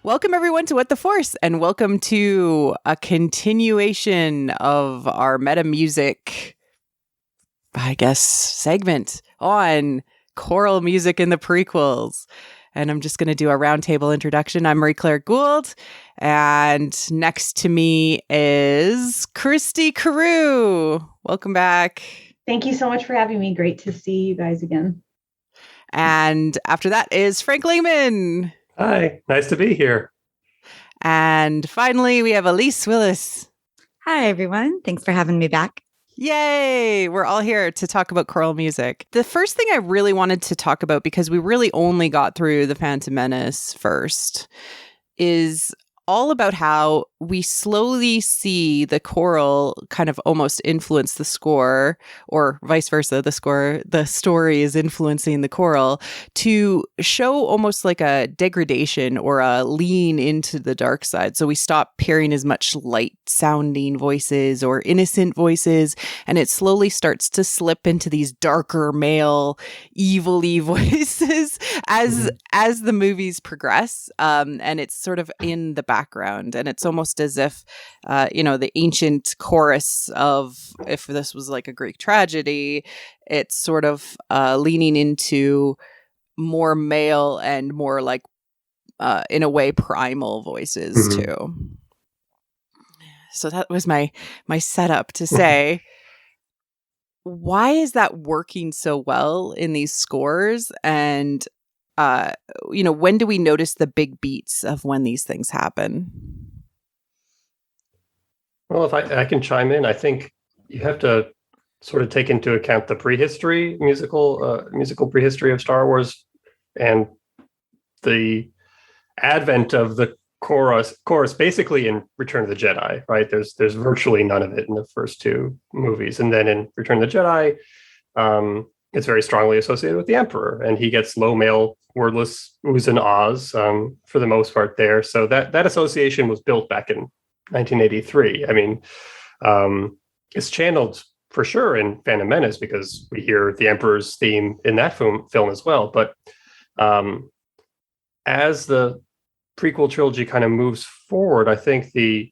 Welcome everyone to What the Force, and welcome to a continuation of our meta music, I guess, segment on choral music in the prequels. And I'm just going to do a roundtable introduction. I'm Marie-Claire Gould, and next to me is Christy Carew. Welcome back. Thank you so much for having me. Great to see you guys again. And after that is Frank Lehman. Hi, nice to be here. And finally, we have Elyse Willis. Hi, everyone. Thanks for having me back. Yay! We're all here to talk about choral music. The first thing I really wanted to talk about, because we really only got through The Phantom Menace first, is all about how we slowly see the choral kind of almost influence the score, or vice versa, the story is influencing the choral, to show almost like a degradation or a lean into the dark side. So we stop hearing as much light sounding voices or innocent voices, and it slowly starts to slip into these darker male evil-y voices as the movies progress, and it's sort of in the background, and it's almost as if the ancient chorus of, if this was like a Greek tragedy, it's sort of leaning into more male and more like in a way primal voices too. So that was my setup to say, why is that working so well in these scores? And when do we notice the big beats of when these things happen? Well, if I can chime in, I think you have to sort of take into account the musical prehistory of Star Wars, and the advent of the chorus basically in Return of the Jedi, right? There's virtually none of it in the first two movies, and then in Return of the Jedi, it's very strongly associated with the Emperor, and he gets low male wordless oohs and ahs for the most part there. So that association was built back in 1983. I mean, it's channeled for sure in Phantom Menace because we hear the Emperor's theme in that film as well. But as the prequel trilogy kind of moves forward, I think the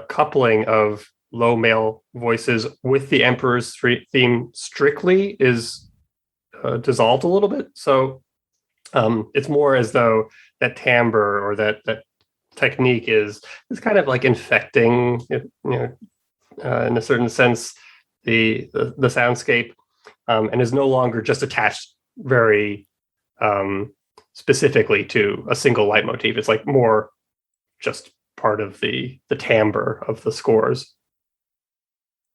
coupling of low male voices with the Emperor's theme strictly is dissolved a little bit. So it's more as though that timbre or that technique is kind of like infecting, in a certain sense, the soundscape, and is no longer just attached very specifically to a single leitmotif. It's like more just part of the timbre of the scores.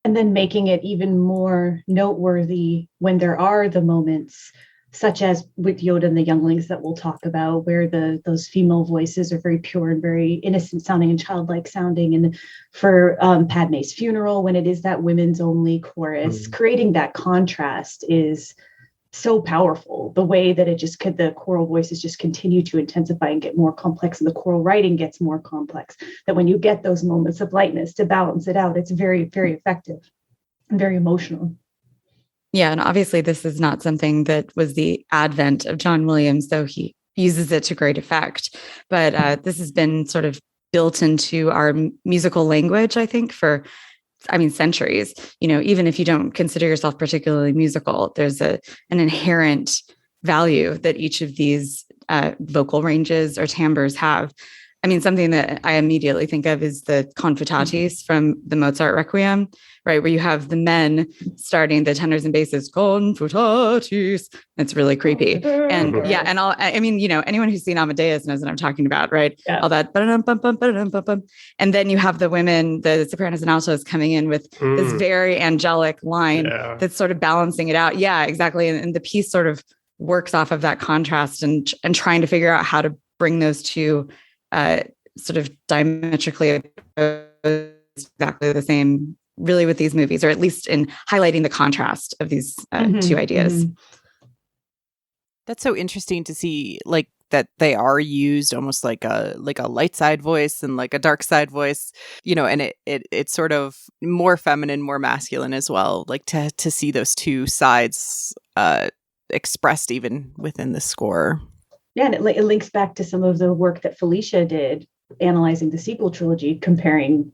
And then making it even more noteworthy when there are the moments, such as with Yoda and the Younglings that we'll talk about, where those female voices are very pure and very innocent sounding and childlike sounding. And for Padme's funeral, when it is that women's only chorus, creating that contrast is so powerful. The way that the choral voices just continue to intensify and get more complex, and the choral writing gets more complex, that when you get those moments of lightness to balance it out, it's very, very effective and very emotional. Yeah, and obviously this is not something that was the advent of John Williams, though he uses it to great effect. But this has been sort of built into our musical language, I think, for centuries. Even if you don't consider yourself particularly musical, there's an inherent value that each of these vocal ranges or timbres have. Something that I immediately think of is the confutatis from the Mozart Requiem, right? Where you have the men starting the tenors and basses, confutatis. It's really creepy. And anyone who's seen Amadeus knows what I'm talking about, right? Yeah. All that. And then you have the women, the sopranos and altos coming in with this very angelic line that's sort of balancing it out. Yeah, exactly. And the piece sort of works off of that contrast and trying to figure out how to bring those two sort of diametrically exactly the same, really, with these movies, or at least in highlighting the contrast of these two ideas. That's so interesting to see, like, that they are used almost like a light side voice and like a dark side voice, and it's sort of more feminine, more masculine as well, like to see those two sides expressed even within the score. Yeah, and it links back to some of the work that Felicia did, analyzing the sequel trilogy, comparing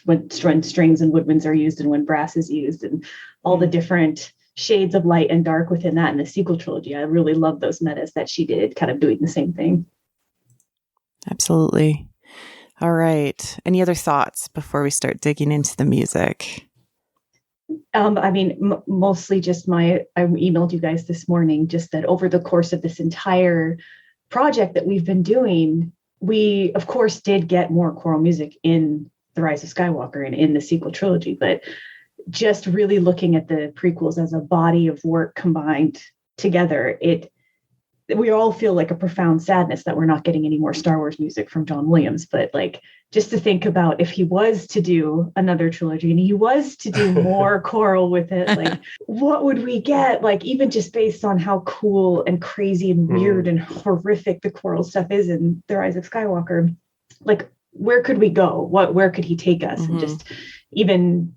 when strings and woodwinds are used and when brass is used, and all the different shades of light and dark within that in the sequel trilogy. I really love those metas that she did, kind of doing the same thing. Absolutely. All right. Any other thoughts before we start digging into the music? I mean, mostly just I emailed you guys this morning, just that over the course of this entire project that we've been doing, we of course did get more choral music in The Rise of Skywalker and in the sequel trilogy, but just really looking at the prequels as a body of work combined together, we all feel like a profound sadness that we're not getting any more Star Wars music from John Williams. But like, just to think about if he was to do another trilogy and he was to do more choral with it, like what would we get? Like, even just based on how cool and crazy and weird and horrific the choral stuff is in The Rise of Skywalker, like where could we go? Where could he take us? And just even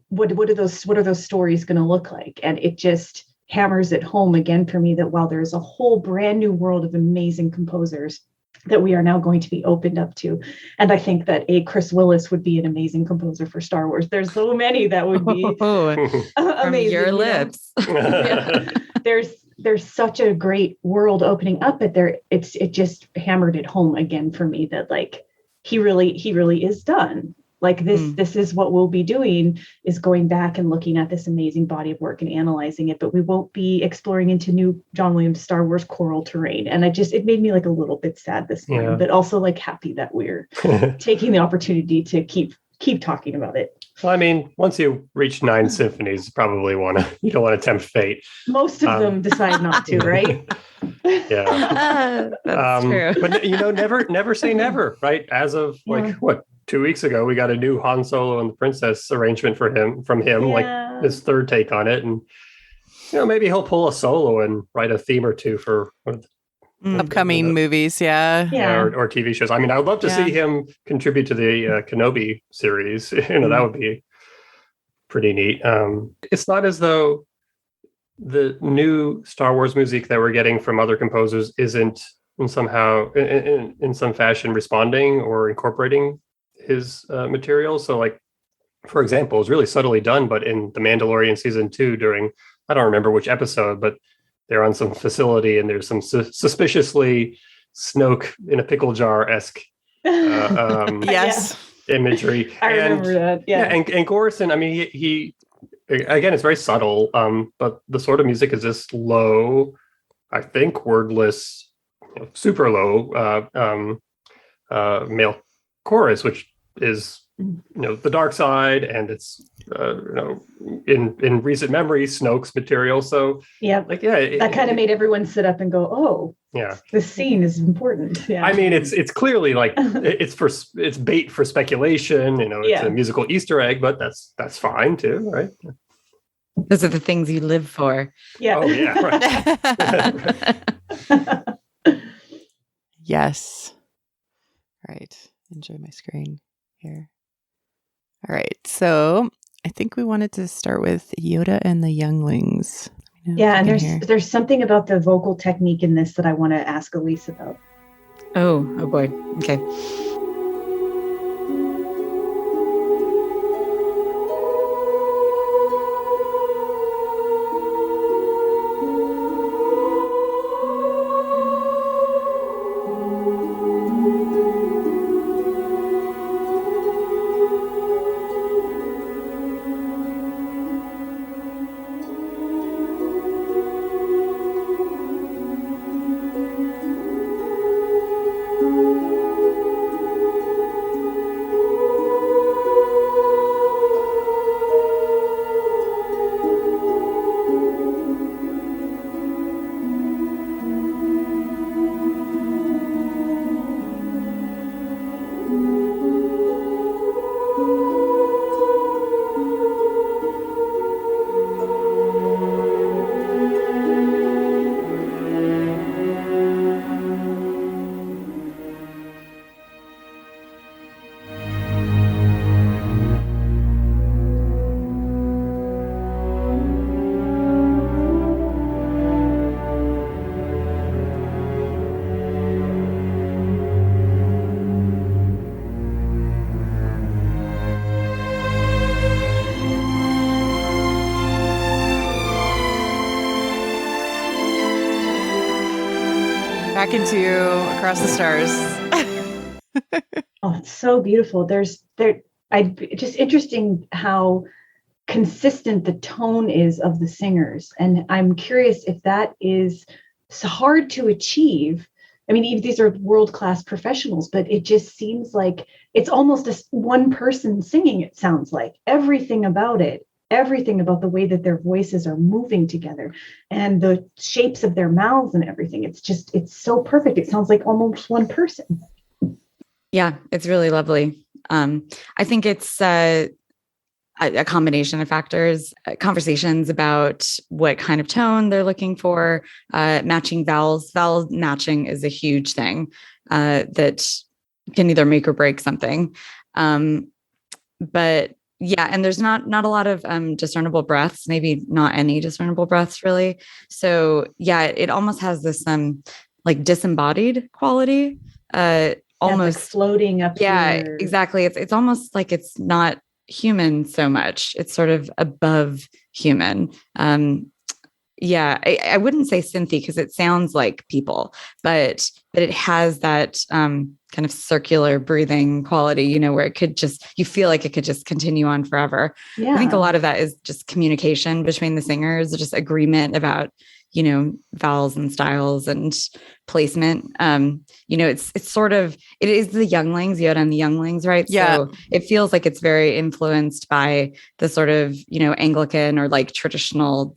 what are those stories going to look like? And it just hammers it home again for me that while there's a whole brand new world of amazing composers that we are now going to be opened up to. And I think that Chris Willis would be an amazing composer for Star Wars. There's so many that would be amazing. From your lips. Yeah. There's such a great world opening up, but it just hammered it home again for me that like he really is done. Like this is what we'll be doing, is going back and looking at this amazing body of work and analyzing it, but we won't be exploring into new John Williams Star Wars choral terrain. And it made me like a little bit sad this morning, but also like happy that we're taking the opportunity to keep talking about it. Well, I mean, once you reach 9 symphonies, you probably you don't want to tempt fate. Most of them decide not to, right? Yeah. That's true. But never say never, right? As of 2 weeks ago, we got a new Han Solo and the Princess arrangement from him, like his third take on it. And, maybe he'll pull a solo and write a theme or two for upcoming movies. Yeah. Or TV shows. I mean, I would love to see him contribute to the Kenobi series. That would be pretty neat. It's not as though the new Star Wars music that we're getting from other composers isn't in some fashion responding or incorporating his material. So like, for example, it's really subtly done, but in The Mandalorian season 2 during, I don't remember which episode, but they're on some facility and there's some suspiciously Snoke in a pickle jar-esque imagery. I remember that. Yeah. And Coruscant, I mean, he again, it's very subtle, but the sort of music is this low, I think, wordless, super low male chorus, which is the dark side, and it's in recent memory Snoke's material. So that kind of made everyone sit up and go, oh yeah, this scene is important. Yeah, I mean it's clearly like it's bait for speculation. It's a musical Easter egg, but that's fine too, right? Those are the things you live for. Yeah. Oh yeah. Right. Yes. Right. Enjoy my screen here. All right. So I think we wanted to start with Yoda and the Younglings. Yeah, and there's something about the vocal technique in this that I want to ask Elyse about. Oh boy. Okay. back into Across the Stars. Oh, it's so beautiful. Just interesting how consistent the tone is of the singers. And I'm curious if that is so hard to achieve. I mean, these are world-class professionals, but it just seems like it's almost one person singing, it sounds like. Everything about the way that their voices are moving together and the shapes of their mouths and everything. It's so perfect. It sounds like almost one person. Yeah, it's really lovely. I think it's a combination of factors, conversations about what kind of tone they're looking for, matching vowels. Vowel matching is a huge thing that can either make or break something. But yeah, and there's not a lot of discernible breaths, maybe not any discernible breaths really. So yeah, it almost has this like disembodied quality, almost like floating up. Yeah, here. exactly. It's almost like it's not human so much. It's sort of above human. Yeah, I wouldn't say synthy because it sounds like people, but it has that kind of circular breathing quality, where it could you feel like it could just continue on forever. Yeah. I think a lot of that is just communication between the singers, just agreement about, vowels and styles and placement. It's sort of, it is the Younglings, Yoda and the Younglings, right? Yeah. So it feels like it's very influenced by the sort of, Anglican or like traditional,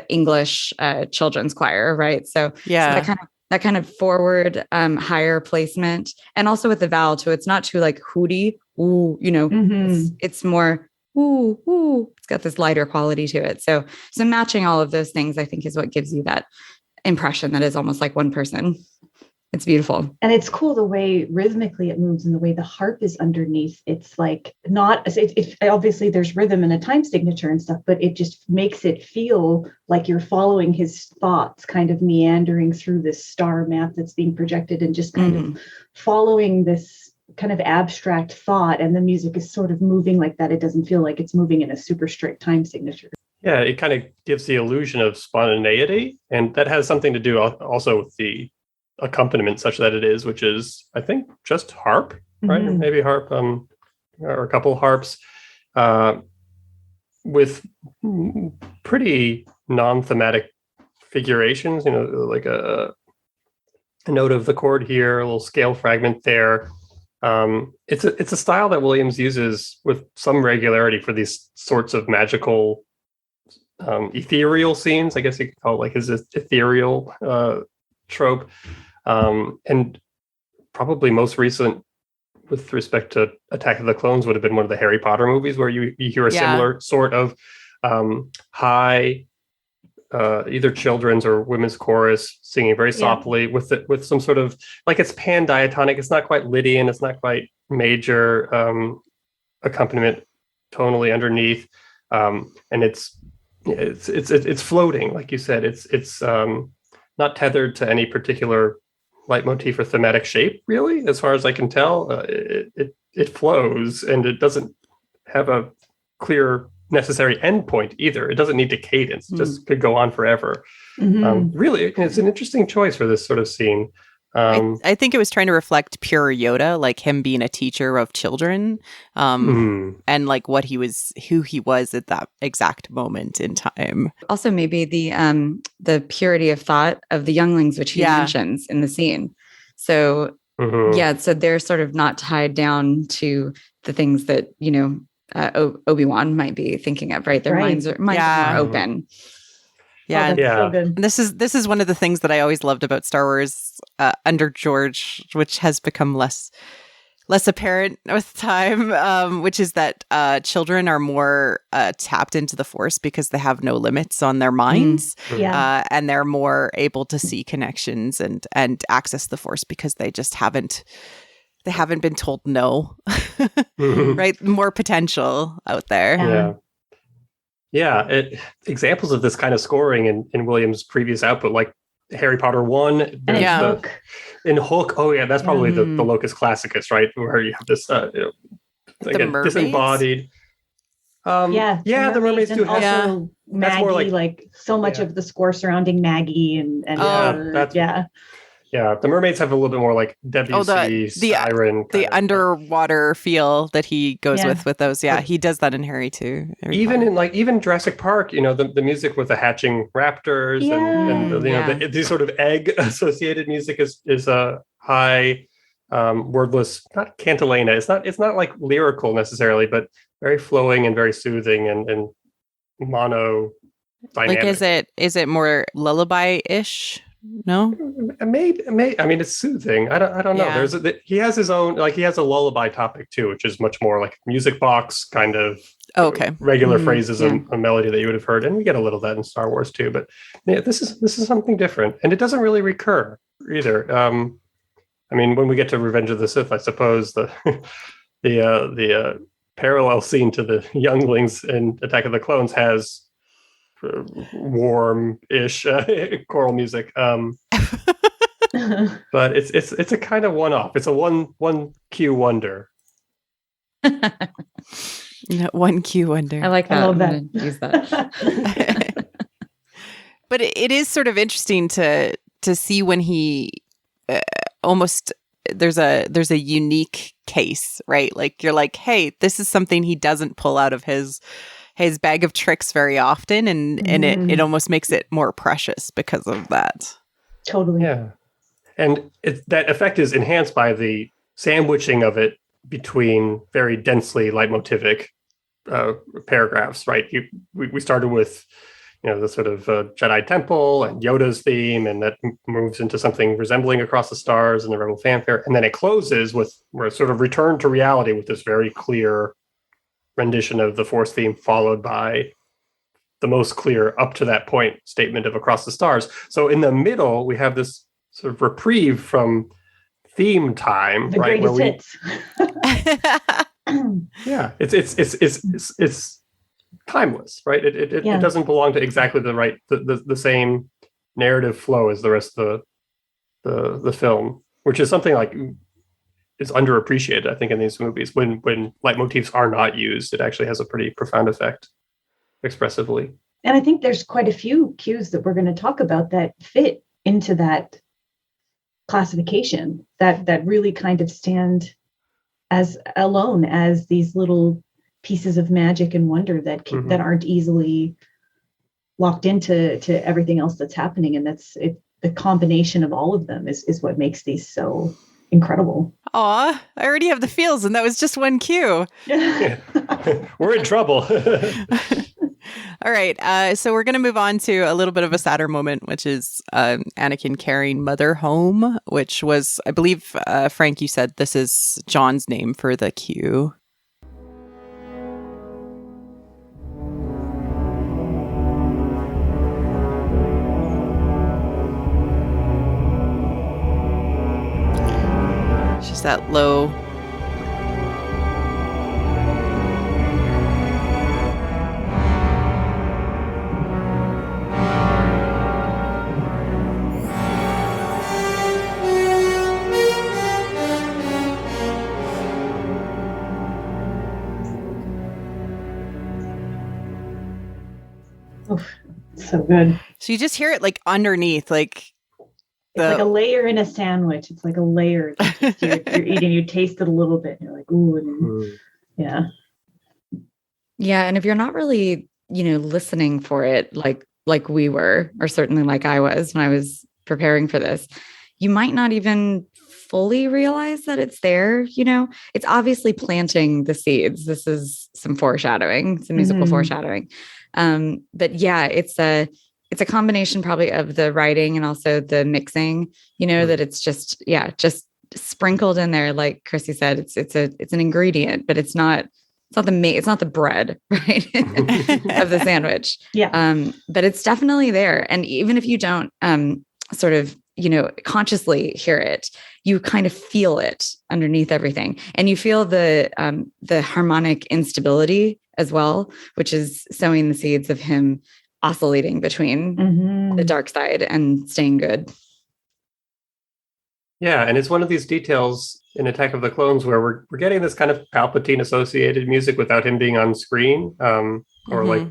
English children's choir, right? So that kind of forward, higher placement, and also with the vowel too. It's not too like hooty, ooh, it's more ooh, ooh. It's got this lighter quality to it. So matching all of those things, I think, is what gives you that impression that is almost like one person. It's beautiful. And it's cool the way rhythmically it moves and the way the harp is underneath. It's like obviously there's rhythm and a time signature and stuff, but it just makes it feel like you're following his thoughts, kind of meandering through this star map that's being projected and just kind of following this kind of abstract thought. And the music is sort of moving like that. It doesn't feel like it's moving in a super strict time signature. Yeah, it kind of gives the illusion of spontaneity. And that has something to do also with the accompaniment such that it is, which is, I think, just harp, right? Or maybe harp, or a couple harps, with pretty non-thematic figurations, like a note of the chord here, a little scale fragment there. It's a style that Williams uses with some regularity for these sorts of magical, ethereal scenes. I guess you could call it like his ethereal trope. And probably most recent with respect to Attack of the Clones would have been one of the Harry Potter movies where you hear a similar sort of high, either children's or women's chorus singing very softly with some sort of, like, it's pan-diatonic. It's not quite Lydian. It's not quite major accompaniment tonally underneath. And it's floating, like you said. It's not tethered to any particular leitmotif or thematic shape, really, as far as I can tell. It flows, and it doesn't have a clear necessary endpoint either. It doesn't need to cadence. It just could go on forever. Really, it's an interesting choice for this sort of scene. I think it was trying to reflect pure Yoda, like him being a teacher of children, and like who he was at that exact moment in time. Also, maybe the purity of thought of the Younglings, which he mentions in the scene. So so they're sort of not tied down to the things that Obi-Wan might be thinking of, right? Their minds are more open. Yeah, so good. And this is one of the things that I always loved about Star Wars under George, which has become less apparent with time, which is that children are more tapped into the Force because they have no limits on their minds, and they're more able to see connections and access the Force because they just haven't been told no, right? More potential out there. Examples of this kind of scoring in Williams' previous output, like Harry Potter 1, Hook. In Hook. Oh yeah, that's probably the locus classicus, right? Where you have this disembodied. The mermaids do have. Also Maggie, more like so much of the score surrounding Maggie and Yeah, the mermaids have a little bit more like Debussy, siren, the underwater feel that he goes Yeah. with those. Yeah, he does that in Harry too. Even Jurassic Park, the music with the hatching raptors and these sort of egg associated music is a high wordless, not cantilena. It's not like lyrical necessarily, but very flowing and very soothing and mono dynamic. Like, is it more lullaby-ish? No, maybe. I mean, it's soothing. I don't know. Yeah. He has his own, he has a lullaby topic too, which is much more like music box kind of regular phrases and a melody that you would have heard, and we get a little of that in Star Wars too. But yeah, this is something different, and it doesn't really recur either. I mean, when we get to Revenge of the Sith, I suppose the parallel scene to the Younglings in Attack of the Clones has warm-ish choral music, but it's a kind of one-off. It's a one cue wonder. One cue wonder. I like that. I love that. Use that. But it is sort of interesting to see when he almost there's a unique case, right? Like, you're like, hey, this is something he doesn't pull out of his bag of tricks very often, and it almost makes it more precious because of that. Totally. Yeah. And that effect is enhanced by the sandwiching of it between very densely leitmotivic paragraphs, right? We started with the sort of Jedi Temple and Yoda's theme, and that moves into something resembling Across the Stars and the Rebel Fanfare, and then it closes with a sort of return to reality with this very clear rendition of the Force theme, followed by the most clear up to that point statement of Across the Stars. So in the middle, we have this sort of reprieve from theme time, The right? greatest hits. Yeah, it's timeless, right? It doesn't belong to exactly the same narrative flow as the rest of the film, which is something like is underappreciated, I think, in these movies. When leitmotifs are not used, it actually has a pretty profound effect expressively. And I think there's quite a few cues that we're going to talk about that fit into that classification that really kind of stand as alone as these little pieces of magic and wonder that that aren't easily locked into everything else that's happening. And the combination of all of them is what makes these so incredible. Aw, I already have the feels, and that was just one cue. Yeah. We're in trouble. All right, so we're going to move on to a little bit of a sadder moment, which is Anakin carrying Mother home, which was, I believe, Frank, you said this is John's name for the cue. Just that low. Oof, so good. So you just hear it like underneath, like It's like a layer in a sandwich. It's like a layer. You're eating, you taste it a little bit, and you're like, ooh, and yeah. Yeah, and if you're not really, listening for it like we were, or certainly like I was when I was preparing for this, you might not even fully realize that it's there. It's obviously planting the seeds. This is some foreshadowing, some musical foreshadowing. But yeah, it's a combination probably of the writing and also the mixing, that it's just sprinkled in there. Like Christy said, it's an ingredient, but it's not the bread, right? of the sandwich. Yeah. But it's definitely there. And even if you don't, sort of, consciously hear it, you kind of feel it underneath everything. And you feel the harmonic instability as well, which is sowing the seeds of him oscillating between the dark side and staying good. Yeah, and it's one of these details in Attack of the Clones where we're getting this kind of Palpatine associated music without him being on screen, or like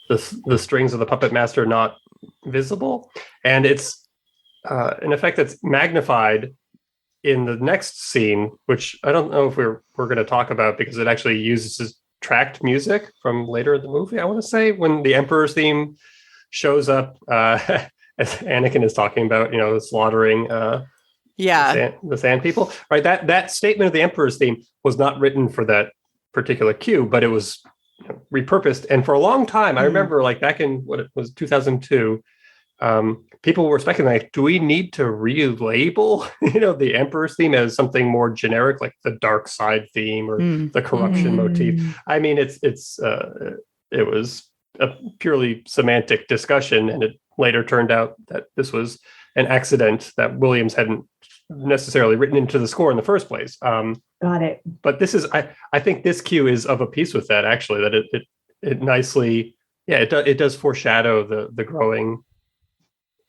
the strings of the puppet master not visible, and it's an effect that's magnified in the next scene, which I don't know if we're going to talk about because it actually uses tracked music from later in the movie. I want to say when the Emperor's theme shows up, as Anakin is talking about, the slaughtering the sand people. Right. That statement of the Emperor's theme was not written for that particular cue, but it was repurposed. And for a long time, I remember like back in what it was 2002. People were speculating, like, do we need to relabel, the Emperor's theme as something more generic, like the dark side theme or the corruption motif? I mean, it was a purely semantic discussion, and it later turned out that this was an accident that Williams hadn't necessarily written into the score in the first place. Got it. But this is, I think this cue is of a piece with that, actually, that it nicely, it does foreshadow the growing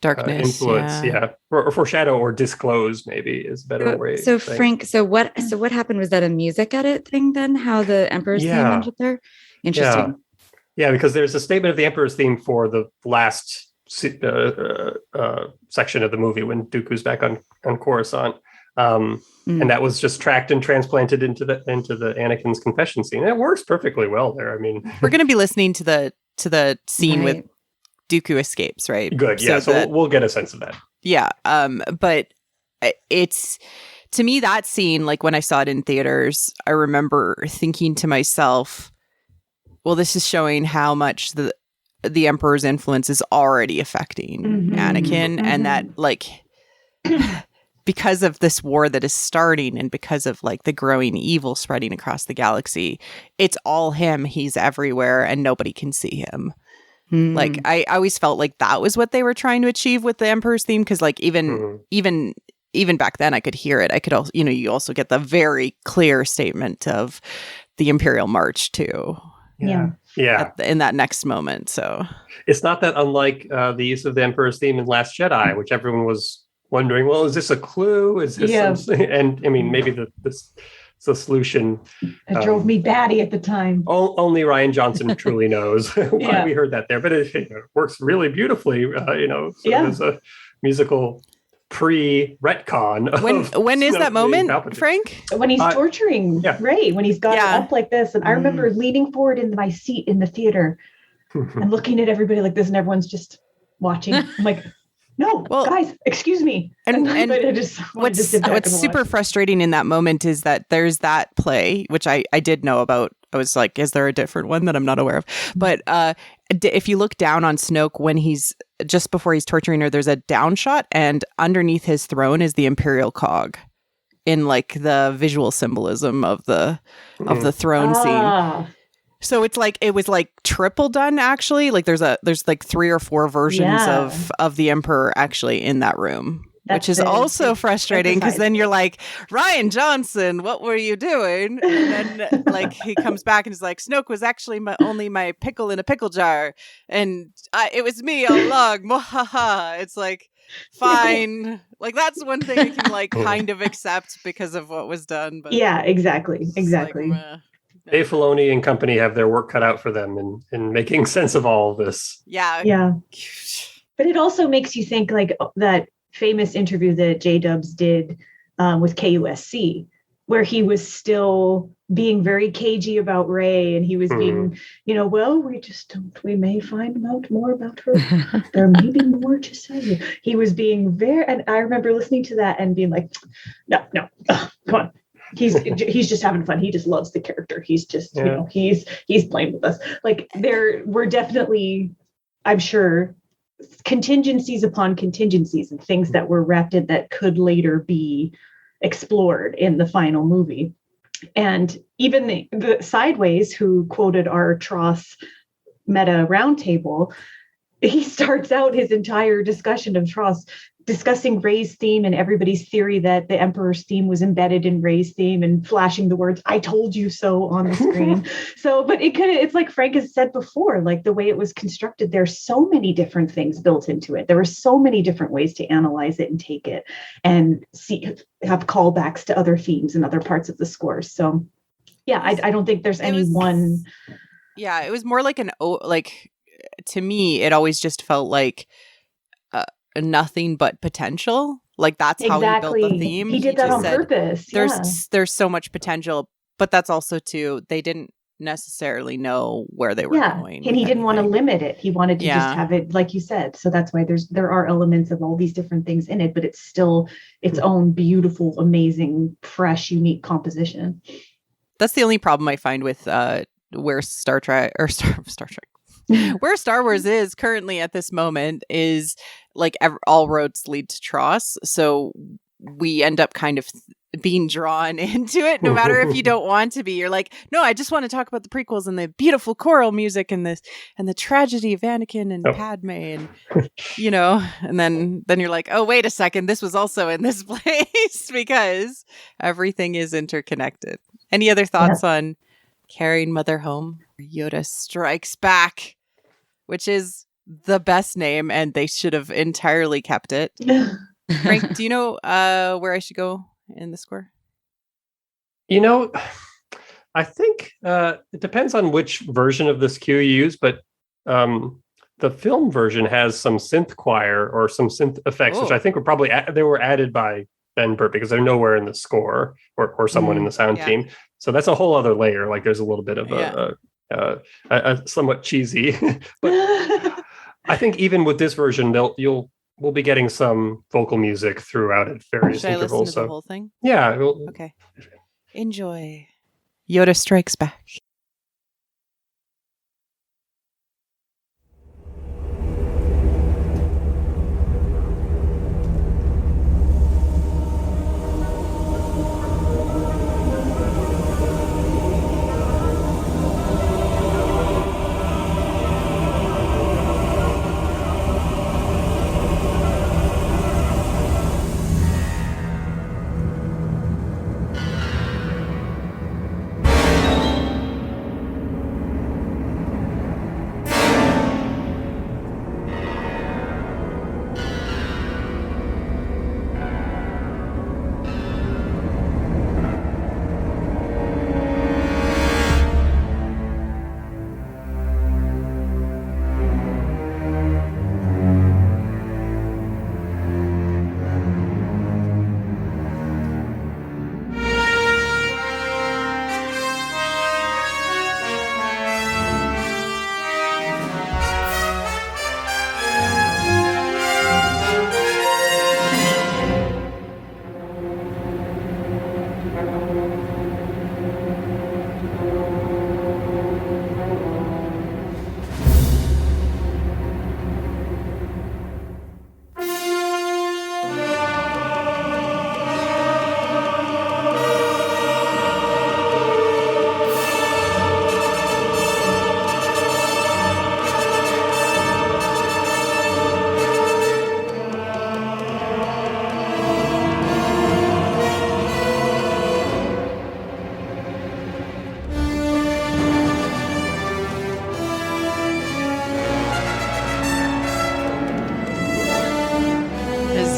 darkness influence, or foreshadow or disclose, maybe is a better way. So Frank, so what happened? Was that a music edit thing then? How the Emperor's theme ended there? Interesting. Yeah, because there's a statement of the Emperor's theme for the last section of the movie when Dooku's back on Coruscant, and that was just tracked and transplanted into the Anakin's confession scene. And it works perfectly well there. I mean, we're going to be listening to the scene with Dooku escapes, right? Good. Yeah. So we'll get a sense of that. Yeah. But it's, to me, that scene, like when I saw it in theaters, I remember thinking to myself, well, this is showing how much the Emperor's influence is already affecting Anakin, and that like because of this war that is starting and because of like the growing evil spreading across the galaxy, it's all him. He's everywhere and nobody can see him. Like I always felt like that was what they were trying to achieve with the Emperor's theme, because like even back then I could hear it. I could also, you also get the very clear statement of the Imperial March too. Yeah. In that next moment. So it's not that unlike the use of the Emperor's theme in Last Jedi, which everyone was wondering, well, is this a clue? Is this something? And I mean, maybe the solution. It drove me batty at the time. Only Rian Johnson truly knows why we heard that there, but it works really beautifully. As a musical pre-retcon. When is that moment, Frank? When he's torturing Rey, when he's got up like this, and I remember leaning forward in my seat in the theater and looking at everybody like this, and everyone's just watching. I'm like, no, guys, excuse me. And what's super frustrating in that moment is that there's that play, which I did know about. I was like, is there a different one that I'm not aware of? But if you look down on Snoke when he's just before he's torturing her, there's a down shot, and underneath his throne is the Imperial cog in like the visual symbolism of the throne scene. So it's like it was like triple done actually. Like there's like 3 or 4 versions of the Emperor actually in that room. Which is also frustrating because then you're like, Rian Johnson, what were you doing? And then like he comes back and is like, Snoke was actually only my pickle in a pickle jar, and it was me all along. Mwahaha. It's like, fine. Like that's one thing I can like kind of accept because of what was done. But exactly. Like, Dave Filoni and company have their work cut out for them in making sense of all of this. Yeah. But it also makes you think like that famous interview that J-Dubs did with KUSC, where he was still being very cagey about Rey, and he was being, well, we may find out more about her. There may be more to say. He was being and I remember listening to that and being like, no, come on. He's just having fun. He just loves the character. He's just, he's playing with us. Like there were definitely, I'm sure, contingencies upon contingencies and things that were wrapped in that could later be explored in the final movie. And even the Sideways, who quoted our Tross meta roundtable, he starts out his entire discussion of Tross discussing Rey's theme and everybody's theory that the Emperor's theme was embedded in Rey's theme and flashing the words, "I told you so" on the screen. But it's like Frank has said before, like the way it was constructed, there's so many different things built into it. There were so many different ways to analyze it and take it and have callbacks to other themes and other parts of the score. So I don't think there's any one. Yeah, it was more like to me, it always just felt like nothing but potential. Like that's how he built the theme. He did that on purpose. There's so much potential, but that's also too, they didn't necessarily know where they were going. And he didn't want to limit it. He wanted to just have it, like you said. So that's why there are elements of all these different things in it, but it's still its own beautiful, amazing, fresh, unique composition. That's the only problem I find with where Star Trek, where Star Wars is currently at this moment is like all roads lead to Tross. So we end up kind of being drawn into it, no matter if you don't want to be. You're like, no, I just want to talk about the prequels and the beautiful choral music and the tragedy of Anakin and Padme, and and then you're like, oh, wait a second, this was also in this place because everything is interconnected. Any other thoughts on Carrying Mother Home? Yoda Strikes Back, which is the best name, and they should have entirely kept it. Frank, do you know where I should go in the score? I think it depends on which version of this cue you use, but the film version has some synth choir or some synth effects, which I think were probably they were added by Ben Burtt because they're nowhere in the score or someone in the sound team. So that's a whole other layer. Like there's a little bit of a somewhat cheesy, but I think even with this version, we'll be getting some vocal music throughout at various intervals. I listen to the whole thing? Yeah. Okay. Enjoy. Yoda Strikes Back.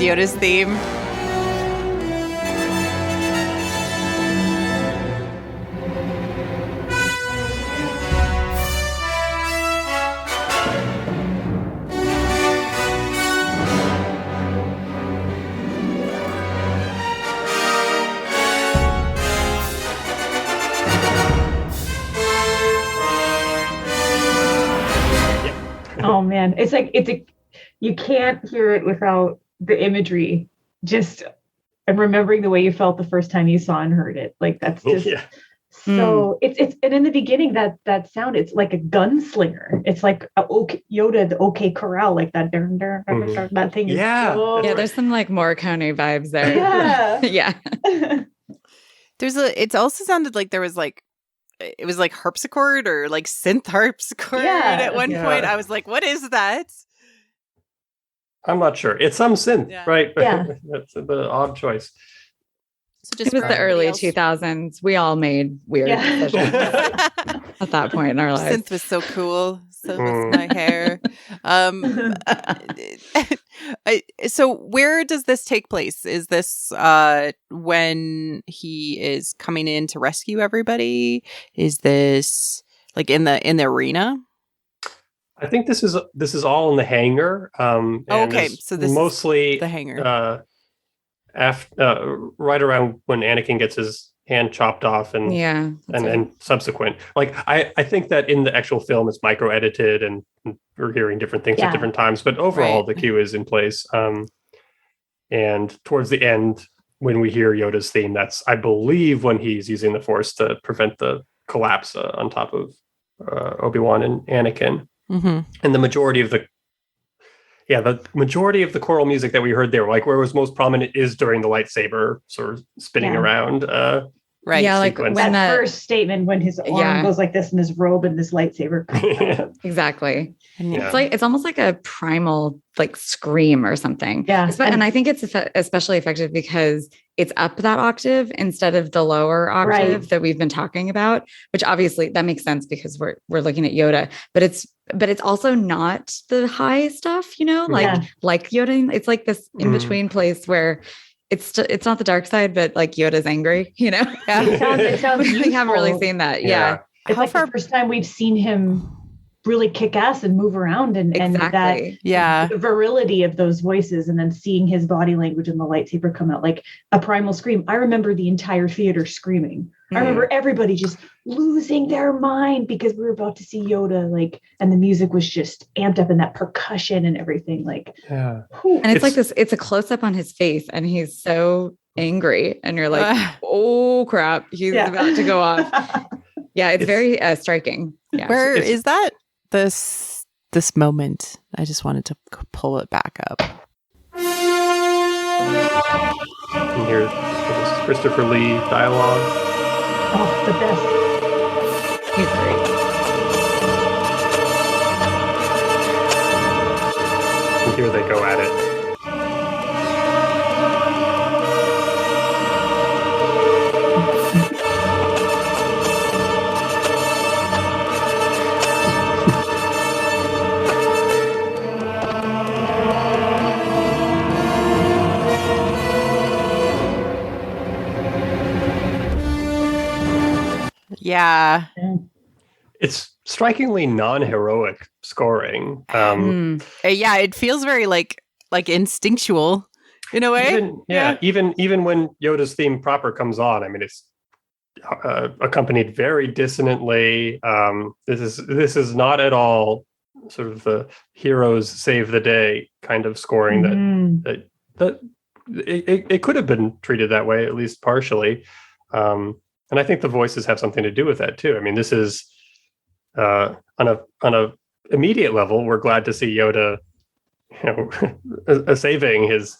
Yoda's theme. Oh man, it's like you can't hear it without the imagery, just and remembering the way you felt the first time you saw and heard it. Like that's just so it's and in the beginning that sound, it's like a gunslinger. It's like Yoda, the OK Corral, like that that thing. There's some like Morricone vibes there. It also sounded like there was like it was like harpsichord or like synth harpsichord at one point. I was like, what is that? I'm not sure. It's some synth, right? Yeah. That's the odd choice. So it was the early 2000s. We all made weird decisions at that point in our lives. Synth was so cool. So was my hair. So where does this take place? Is this when he is coming in to rescue everybody? Is this like in the arena? I think this is all in the hangar. Okay, so this mostly is the hangar. Right around when Anakin gets his hand chopped off and subsequent. Like I think that in the actual film it's micro edited and we're hearing different things at different times, but overall the cue is in place. And towards the end, when we hear Yoda's theme, that's, I believe, when he's using the Force to prevent the collapse on top of Obi-Wan and Anakin. Mm-hmm. And the majority of the choral music that we heard there, like where it was most prominent, is during the lightsaber sort of spinning around. Right. Yeah, like sequence. when that first statement, when his arm goes like this in his robe and this lightsaber. Exactly. Yeah. It's almost like a primal like scream or something. Yeah. And I think it's especially effective because it's up that octave instead of the lower octave that we've been talking about, which obviously that makes sense because we're looking at Yoda, but it's also not the high stuff, like Yoda. It's like this in between place where it's not the dark side, but like Yoda's angry, Yeah. It sounds we haven't really seen that. Yeah. It's like the first time we've seen him really kick ass and move around and that the virility of those voices, and then seeing his body language and the lightsaber come out like a primal scream. I remember the entire theater screaming. I remember everybody just losing their mind because we were about to see Yoda, and the music was just amped up and that percussion and everything. And it's like this, it's a close up on his face and he's so angry and you're like, oh crap, he's about to go off. Yeah. It's very striking. Yeah. Where is that? This moment. I just wanted to pull it back up. And here's Christopher Lee dialogue. Oh, the best. He's great. And here they go at it. Yeah. It's strikingly non-heroic scoring. Yeah, it feels very like instinctual in a way. Even when Yoda's theme proper comes on, I mean, it's accompanied very dissonantly. This is not at all sort of the heroes save the day kind of scoring that it could have been treated that way, at least partially. And I think the voices have something to do with that too. I mean, this is on a immediate level, we're glad to see Yoda, saving his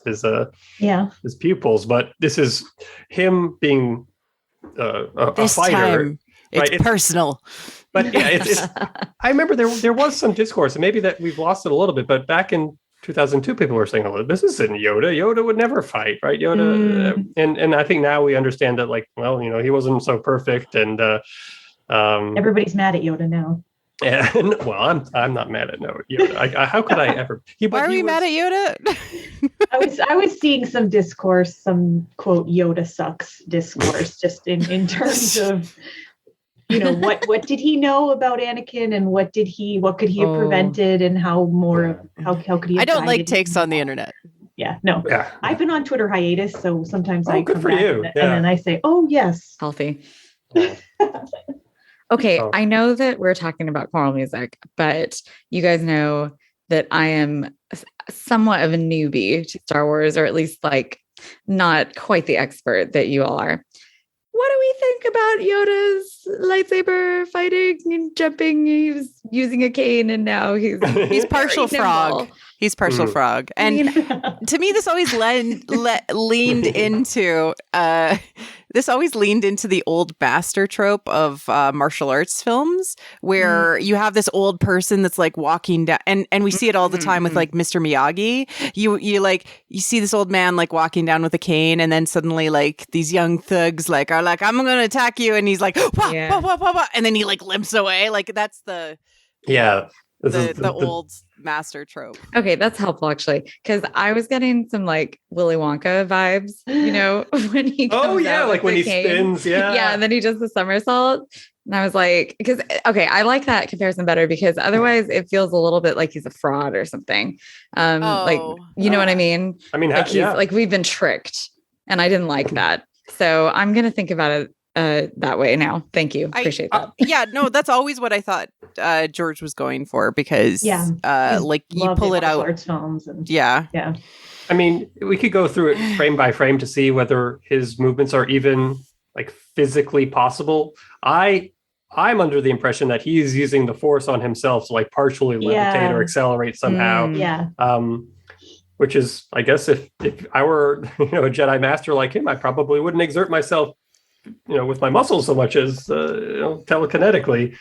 pupils, but this is him being a fighter. Time, it's personal. But yeah, it's I remember there was some discourse, and maybe that we've lost it a little bit. But back in 2002, people were saying, "Oh, this isn't Yoda. Yoda would never fight, right?" Yoda, and I think now we understand that, he wasn't so perfect, and everybody's mad at Yoda now. Yeah, well, I'm not mad at Yoda. How could I ever? Why are we mad at Yoda? I was seeing some discourse, some quote Yoda sucks discourse, just in terms of. What did he know about Anakin, and what could he have prevented, and how could he have I don't like guided takes him? on the internet. Yeah, no. Yeah. I've been on Twitter hiatus, so sometimes I come back and then I say, "Oh yes, healthy." Okay, I know that we're talking about choral music, but you guys know that I am somewhat of a newbie to Star Wars, or at least not quite the expert that you all are. What do we think about Yoda's lightsaber fighting and jumping? He was using a cane, and now he's partial frog. He's partial frog. And to me, this always leaned into the old master trope of martial arts films, where you have this old person that's walking down, and we see it all the time with Mr. Miyagi. You see this old man walking down with a cane, and then suddenly these young thugs are I'm gonna attack you, and he's wah, wah, wah, wah, wah, and then he limps away. That's the the old master trope. Okay, that's helpful actually, because I was getting some Willy Wonka vibes, when he comes out with when he cane. spins, yeah, and then he does the somersault. And I was like, because, okay, I like that comparison better because otherwise it feels a little bit like he's a fraud or something. Like, you know what I mean? I mean, like like we've been tricked, and I didn't like that. So I'm going to think about it that way now. Thank you. Appreciate that. No, that's always what I thought George was going for because like you pull it out. Arts films and yeah. I mean, we could go through it frame by frame to see whether his movements are even like physically possible. I'm under the impression that he's using the force on himself to like partially levitate or accelerate somehow. Which is, I guess, if I were a Jedi Master like him, I probably wouldn't exert myself with my muscles so much as telekinetically.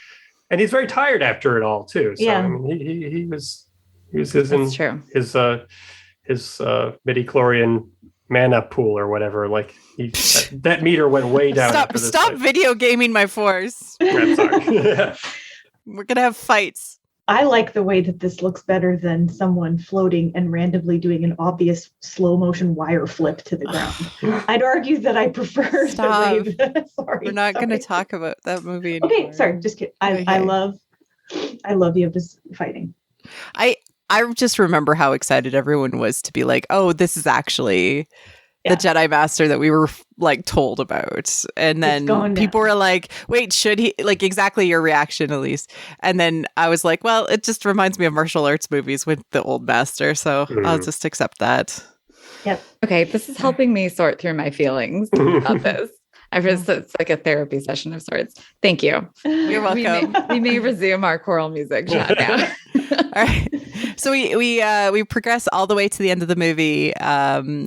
And he's very tired after it all too. So I mean, he was his midi-chlorian mana pool or whatever. Like that meter went way down. Stop video gaming my force. I'm sorry. We're gonna have fights. I like the way that this looks better than someone floating and randomly doing an obvious slow motion wire flip to the ground. I'd argue that I prefer the way sorry. We're not going to talk about that movie anymore. Okay, sorry, just kidding. I love Yoda's fighting. I just remember how excited everyone was to be like, oh, this is actually the Jedi Master that we were like told about. And then people were like, wait, should he, like exactly your reaction, Elyse. And then I was like, well, it just reminds me of martial arts movies with the old master. So I'll just accept that. Yep. Okay. This is helping me sort through my feelings about this. It's like a therapy session of sorts. Thank you. You're welcome. We may resume our choral music chat now. All right. So we progress all the way to the end of the movie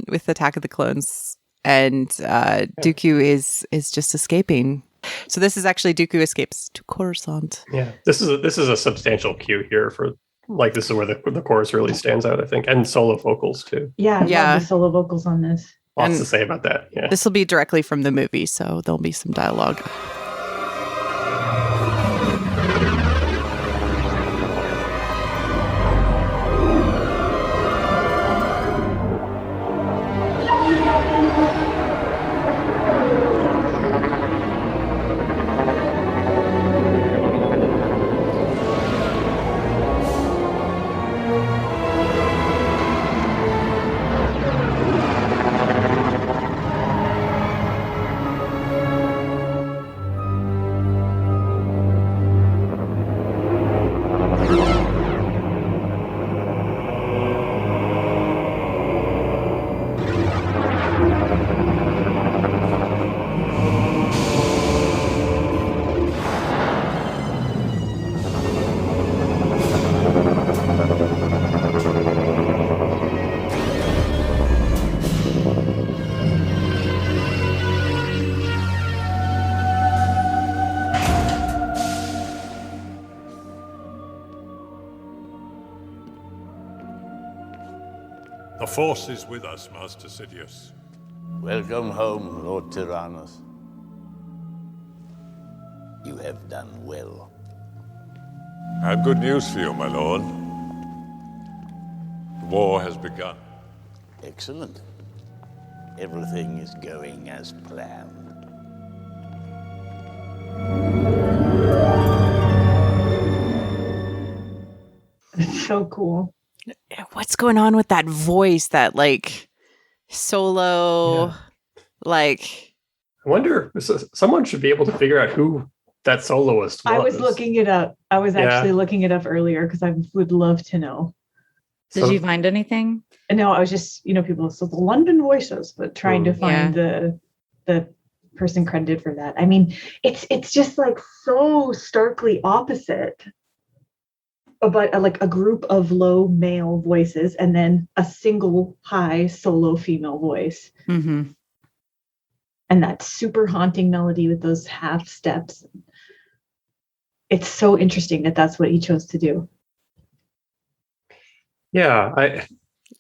with Attack of the Clones, and Dooku is just escaping. So this is actually Dooku escapes to Coruscant. Yeah, this is a substantial cue here for like this is where the chorus really stands out, I think, and solo vocals too. Yeah, I love the solo vocals on this. Lots to say about that. Yeah, this will be directly from the movie, so there'll be some dialogue. The Force is with us, Master Sidious. Welcome home, Lord Tyrannus. You have done well. I have good news for you, my lord. The war has begun. Excellent. Everything is going as planned. It's so cool. What's going on with that voice, that like solo, like... I wonder, someone should be able to figure out who that soloist was. I was looking it up. I was actually looking it up earlier because I would love to know. Did you find anything? No, I was just, people, so the London voices, but trying to find the person credited for that. I mean, it's just like so starkly opposite. But like a group of low male voices and then a single high solo female voice. Mm-hmm. And that super haunting melody with those half steps. It's so interesting that that's what he chose to do. Yeah,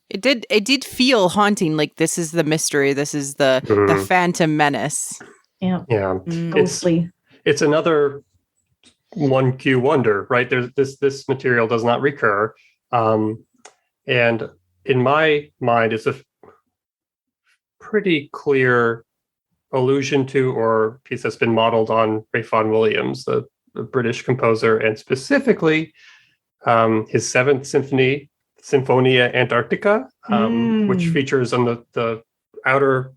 it did feel haunting. Like this is the mystery. This is the Phantom Menace. Yeah. Ghostly. It's another 1Q wonder, right? There's this material does not recur, and in my mind, it's a pretty clear allusion to or piece that's been modeled on Ralph Vaughan Williams, the British composer, and specifically his Seventh Symphony, Sinfonia Antarctica, which features on the outer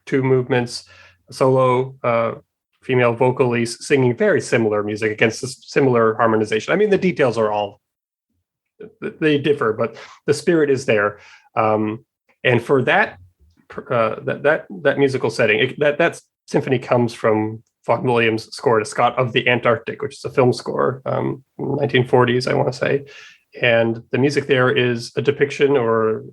two movements, solo female vocalists singing very similar music against similar harmonization. I mean, the details are all, they differ, but the spirit is there. And for that musical setting, that symphony comes from Vaughan Williams' score to Scott of the Antarctic, which is a film score, 1940s, I want to say. And the music there is a depiction or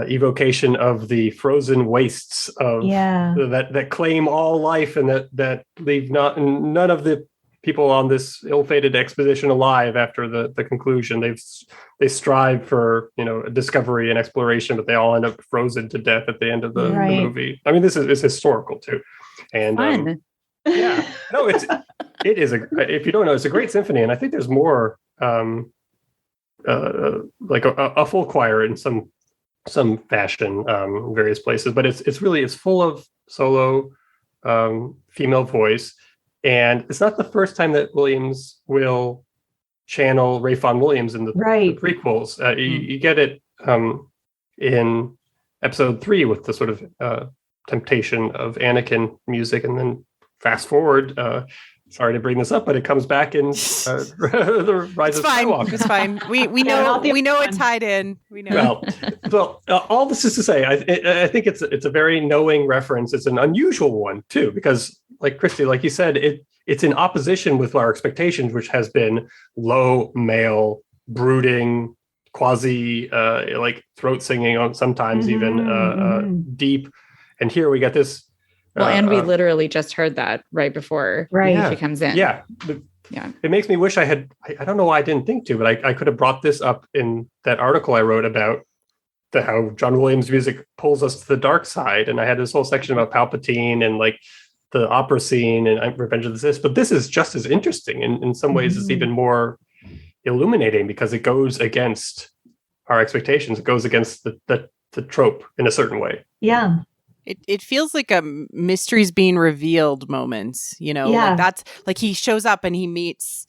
evocation of the frozen wastes of that claim all life, and that leave none of the people on this ill-fated expedition alive after the conclusion. They strive for a discovery and exploration, but they all end up frozen to death at the end of the movie. I mean, this is historical too, and it is if you don't know, it's a great symphony, and I think there's more like a full choir in some fashion in various places, but it's full of solo female voice. And it's not the first time that Williams will channel Ralph Vaughan Williams in the prequels. You get it in episode 3 with the sort of temptation of Anakin music, and then fast forward. Sorry to bring this up, but it comes back in the Rise of Skywalker. It's fine. We know it tied in. We know. Well, all this is to say, I think it's a very knowing reference. It's an unusual one too, because like Christy, like you said, it's in opposition with our expectations, which has been low, male, brooding, quasi like throat singing on sometimes even deep. And here we get this. Well, and we literally just heard that right before she comes in. Yeah. It makes me wish I don't know why I didn't think to, but I could have brought this up in that article I wrote about how John Williams' music pulls us to the dark side. And I had this whole section about Palpatine and like the opera scene and Revenge of the Sith. But this is just as interesting. In some ways, it's even more illuminating because it goes against our expectations. It goes against the trope in a certain way. Yeah. It feels like a mysteries being revealed moments, like that's like he shows up and he meets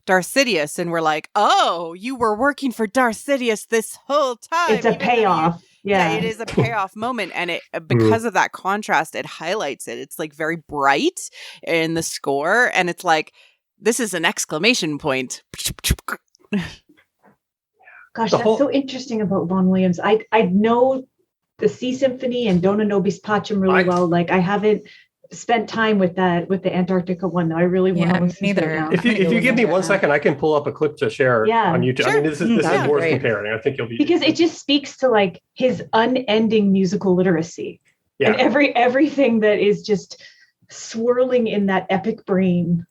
Darth Sidious and we're like, oh, you were working for Darth Sidious this whole time. It's a payoff. Yeah, it is a payoff moment. And it because of that contrast, it highlights it. It's like very bright in the score. And it's like, this is an exclamation point. Gosh, that's so interesting about Vaughan Williams. I know the Sea Symphony and Dona Nobis Pacem really well. Like I haven't spent time with the Antarctica one. I really want to listen to it now. If you give me 1 second, I can pull up a clip to share on YouTube. Sure. I mean, this is worth comparing. I think you'll be, because it just speaks to like his unending musical literacy and everything that is just swirling in that epic brain.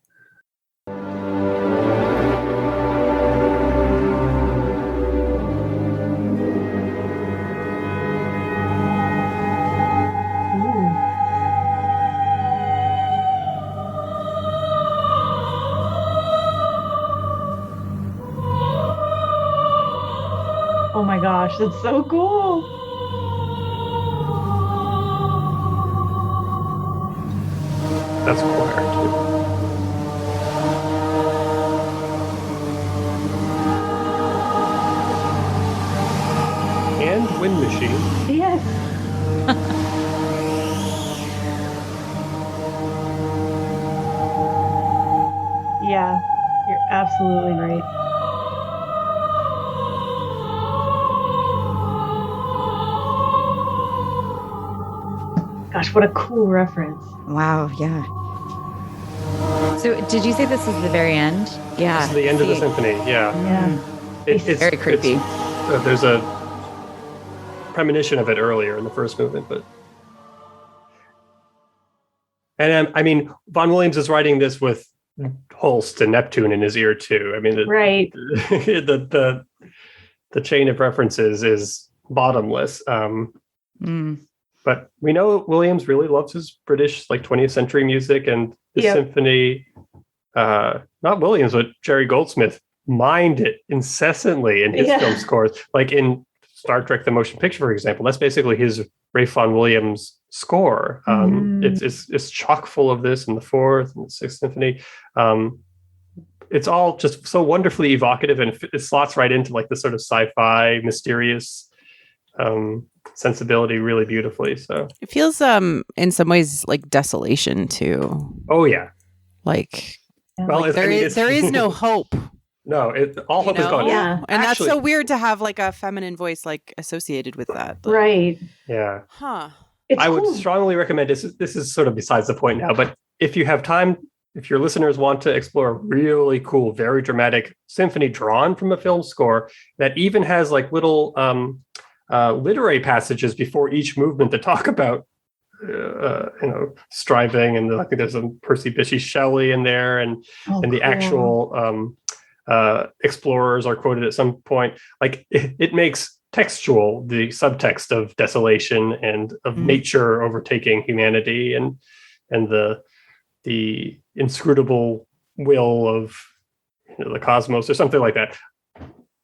Oh my gosh, that's so cool. That's choir too. And wind machine. Yes. Yeah, you're absolutely right. Gosh, what a cool reference. Wow, yeah. So did you say this is the very end? Yeah. This is the end of the symphony, Yeah. It's very creepy. There's a premonition of it earlier in the first movement, but... And I mean, Vaughan Williams is writing this with Holst and Neptune in his ear too. I mean, the chain of references is bottomless. But we know Williams really loves his British, like 20th century music, and the symphony, not Williams, but Jerry Goldsmith mined it incessantly in his film scores. Like in Star Trek: The Motion Picture, for example, that's basically his Ralph Vaughan Williams score. It's chock full of this in the fourth and the sixth symphony. It's all just so wonderfully evocative, and it slots right into like the sort of sci-fi, mysterious sensibility really beautifully. So it feels in some ways like desolation too. Oh yeah. Like, well, like there is no hope. No, all hope is gone. Yeah. And Actually, that's so weird to have like a feminine voice like associated with that. Like, Right. Yeah. Huh. I would strongly recommend this. This is sort of besides the point now, but if you have time, if your listeners want to explore a really cool, very dramatic symphony drawn from a film score that even has like little literary passages before each movement that talk about striving, and I think there's some Percy Bysshe Shelley in there, and the actual explorers are quoted at some point. Like it makes textual the subtext of desolation and of nature overtaking humanity, and the inscrutable will of the cosmos or something like that.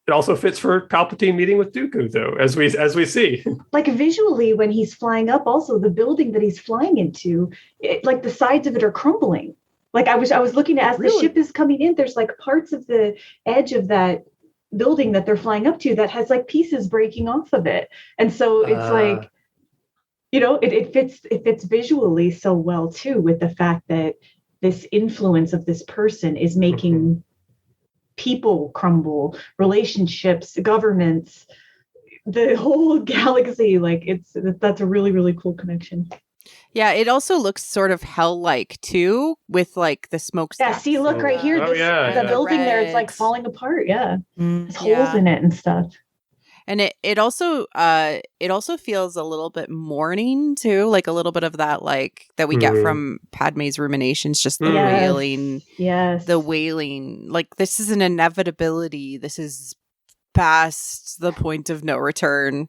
It also fits for Palpatine meeting with Dooku, though, as we see. Like visually, when he's flying up, also the building that he's flying into, like the sides of it are crumbling. Like I was looking at as the ship is coming in, there's like parts of the edge of that building that they're flying up to that has like pieces breaking off of it, and so it's like, it fits visually so well too, with the fact that this influence of this person is making people crumble, relationships, governments, the whole galaxy. Like that's a really, really cool connection. Yeah, it also looks sort of hell-like too, with like the smokestacks. Yeah, see, look right here. The building there is like falling apart. Yeah, there's holes in it and stuff. And it also feels a little bit mourning too, like a little bit of that like that we get from Padme's ruminations, just the wailing, the wailing. Like this is an inevitability. This is past the point of no return.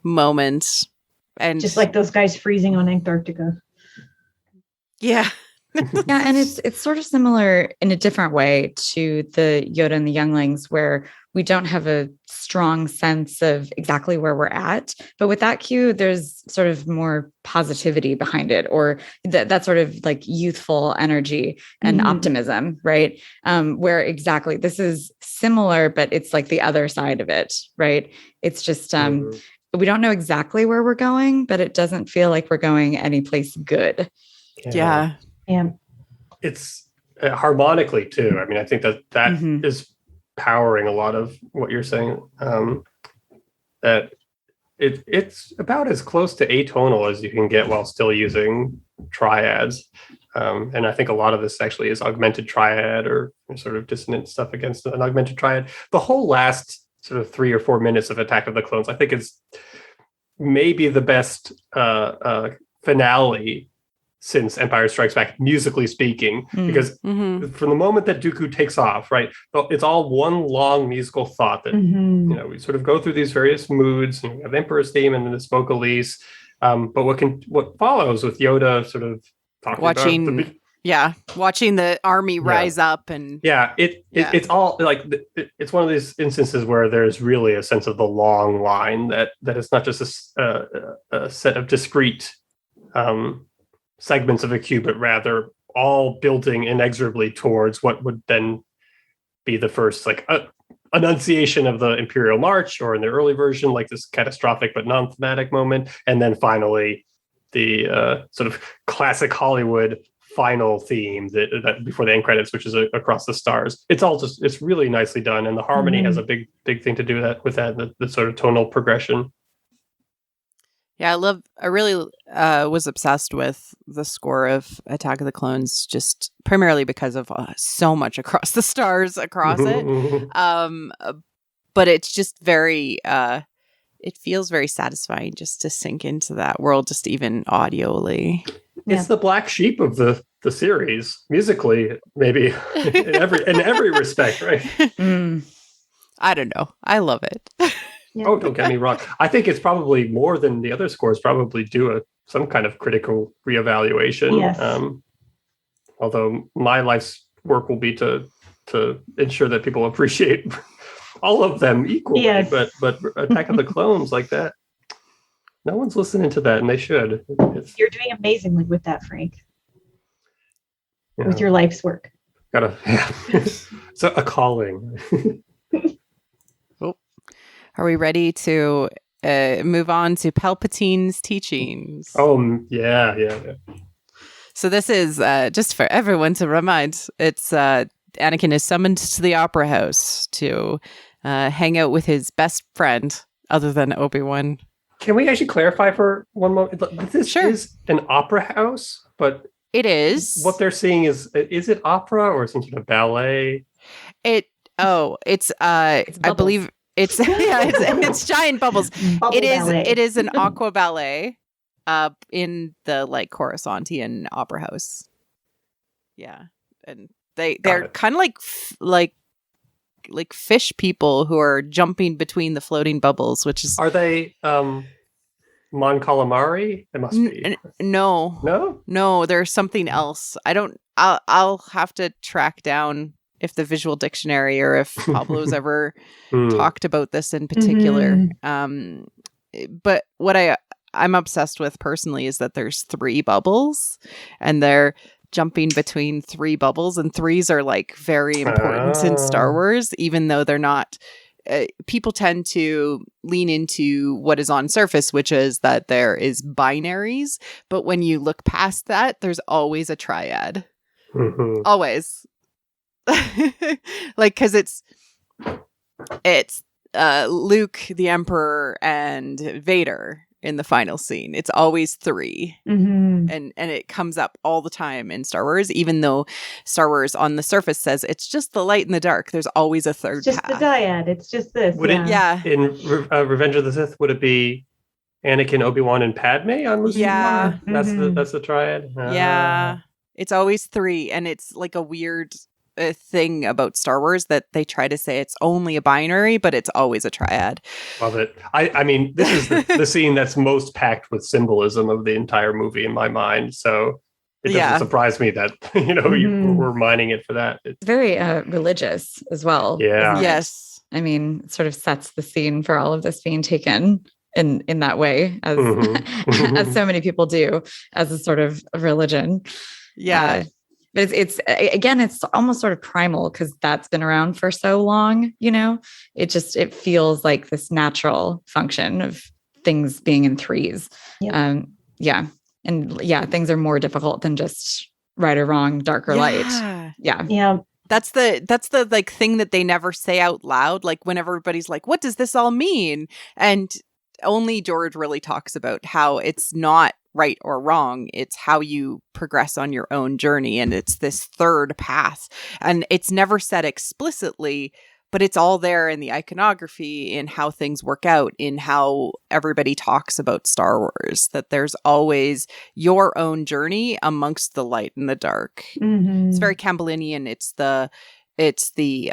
Moment. And just like those guys freezing on Antarctica. Yeah. Yeah, and it's sort of similar in a different way to the Yoda and the Younglings, where we don't have a strong sense of exactly where we're at. But with that cue, there's sort of more positivity behind it, or that sort of like youthful energy and optimism, right? Where exactly this is similar, but it's like the other side of it, right? It's just we don't know exactly where we're going, but it doesn't feel like we're going anyplace good. Yeah. It's harmonically too. I mean, I think that is powering a lot of what you're saying. That it's about as close to atonal as you can get while still using triads. And I think a lot of this actually is augmented triad or sort of dissonant stuff against an augmented triad. The whole last sort of 3 or 4 minutes of Attack of the Clones, I think, is maybe the best finale since Empire Strikes Back, musically speaking, because from the moment that Dooku takes off, right, it's all one long musical thought that we sort of go through these various moods, and we have the Emperor's theme and then the Smoke Elyse. But what follows with Yoda sort of talking watching the army rise up, and it's all like it's one of these instances where there's really a sense of the long line that it's not just a set of discrete segments of a cue, but rather all building inexorably towards what would then be the first like annunciation of the Imperial March, or in the early version, like this catastrophic but non-thematic moment, and then finally the sort of classic Hollywood final theme that before the end credits, which is Across the Stars. It's really nicely done, and the harmony has a big thing to do with that the sort of tonal progression. Yeah, I really was obsessed with the score of Attack of the Clones, just primarily because of so much Across the Stars across it. But it's just very, it feels very satisfying just to sink into that world, just even audially. It's the black sheep of the series, musically, maybe in every respect, right? I don't know. I love it. Yeah. Oh, don't get me wrong. I think it's probably more than the other scores probably do some kind of critical reevaluation. Yes. Although my life's work will be to ensure that people appreciate all of them equally. Yes. But Attack of the Clones, like that. No one's listening to that, and they should. You're doing amazingly with that, Frank, Yeah. with your life's work. So a calling. Are we ready to move on to Palpatine's teachings? Oh, yeah. So this is just for everyone to remind. It's Anakin is summoned to the Opera House to hang out with his best friend, other than Obi-Wan. Can we actually clarify for one moment? This Sure. is an opera house, but It is. what they're seeing is it opera or some sort of ballet? It's I bubbles. believe it's it's giant bubbles. Bubble ballet. It is an aqua ballet in the like Coruscantian opera house. Yeah. And they're kind of like fish people who are jumping between the floating bubbles, which is Are they Mon Calamari? It must be. no. No, there's something else. I'll have to track down if the visual dictionary or if Pablo's ever talked about this in particular. But what I'm obsessed with personally is that there's 3 bubbles and they're jumping between 3 bubbles, and 3s are like very important in Star Wars, even though they're not. People tend to lean into what is on surface, which is that there is binaries, but when you look past that, there's always a triad. Mm-hmm. Always. Like, because it's Luke, the Emperor, and Vader in the final scene. It's always 3. Mm-hmm. And it comes up all the time in Star Wars, even though Star Wars on the surface says it's just the light and the dark. There's always a third It's just path. the dyad. It's just this. Would it- Yeah. In Revenge of the Sith, would it be Anakin, Obi-Wan, and Padme on Mustafar? Yeah. That's the triad. Yeah. It's always 3. And it's like a weird thing about Star Wars that they try to say it's only a binary, but it's always a triad. Love it. I mean, this is the scene that's most packed with symbolism of the entire movie in my mind. So it doesn't surprise me that you were mining it for that. It's very religious as well. Yeah. isn't it? Yes. I mean, it sort of sets the scene for all of this being taken in that way, as as so many people do, as a sort of religion. Yeah. But it's again, it's almost sort of primal because that's been around for so long. It feels like this natural function of things being in 3s. Yep. Things are more difficult than just right or wrong, dark or light. Yeah. That's the like thing that they never say out loud. Like when everybody's like, what does this all mean? And only George really talks about how it's not right or wrong. It's how you progress on your own journey. And it's this third path. And it's never said explicitly, but it's all there in the iconography, in how things work out, in how everybody talks about Star Wars, that there's always your own journey amongst the light and the dark. Mm-hmm. It's very Campbellinian. It's the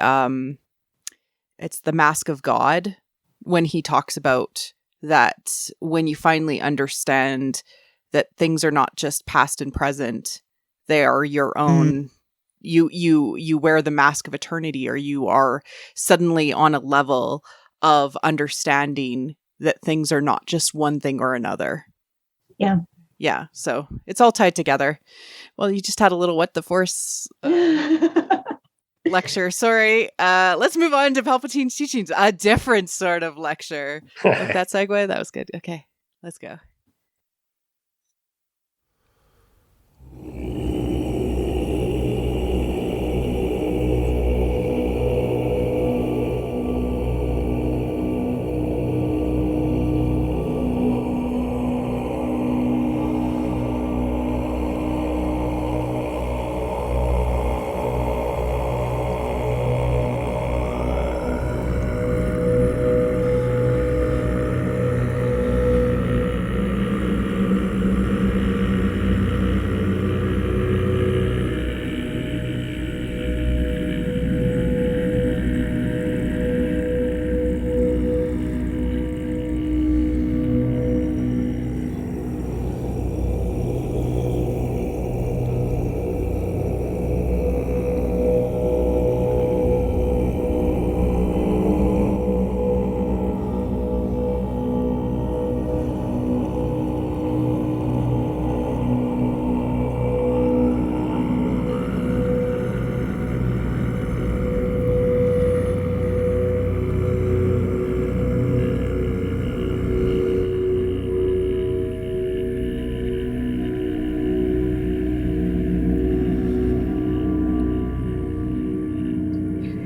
Mask of God, when he talks about that, when you finally understand that things are not just past and present, they are your own. You wear the mask of eternity, or you are suddenly on a level of understanding that things are not just one thing or another. Yeah, so it's all tied together. Well, you just had a little What the Force lecture. Sorry. Let's move on to Palpatine's teachings. A different sort of lecture. Like that segue? That was good. Okay, let's go.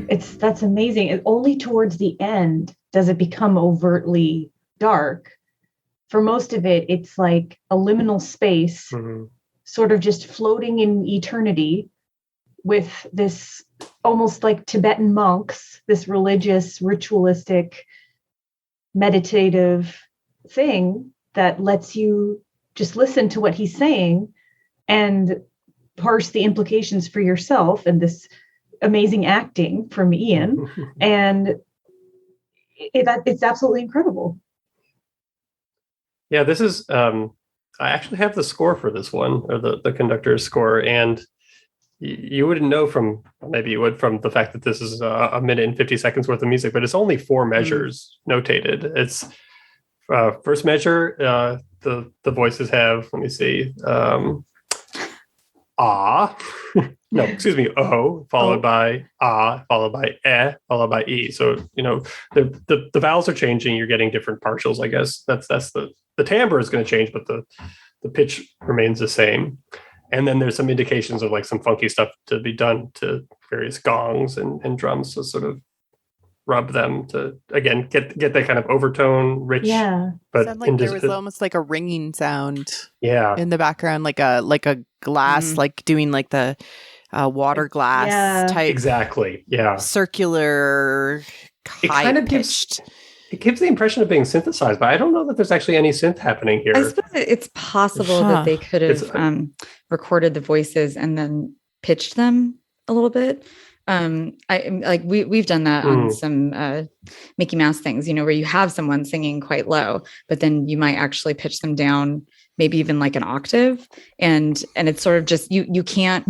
That's amazing. And only towards the end does it become overtly dark. For most of it, it's like a liminal space, sort of just floating in eternity with this almost like Tibetan monks, this religious, ritualistic, meditative thing that lets you just listen to what he's saying and parse the implications for yourself, and this amazing acting from Ian. And it's absolutely incredible. Yeah, this is, I actually have the score for this one, or the conductor's score, and you wouldn't know from, maybe you would, from the fact that this is a minute and 50 seconds worth of music, but it's only 4 measures notated. It's first measure, the voices have, let me see, ah, no, excuse me, oh, followed by ah, followed by eh, followed by e. So, you know, the vowels are changing. You're getting different partials, I guess. That's the timbre is going to change, but the pitch remains the same. And then there's some indications of like some funky stuff to be done to various gongs and drums to sort of rub them to, again, get that kind of overtone, rich. Yeah. But Sound like there was almost like a ringing sound in the background, like a glass, like doing like the water glass type. Exactly. Yeah. Circular, high-pitched. It gives the impression of being synthesized, but I don't know that there's actually any synth happening here. I suppose it's possible that they could have recorded the voices and then pitched them a little bit. We've done that on some Mickey Mouse things, you know, where you have someone singing quite low, but then you might actually pitch them down, maybe even like an octave, and it's sort of just you can't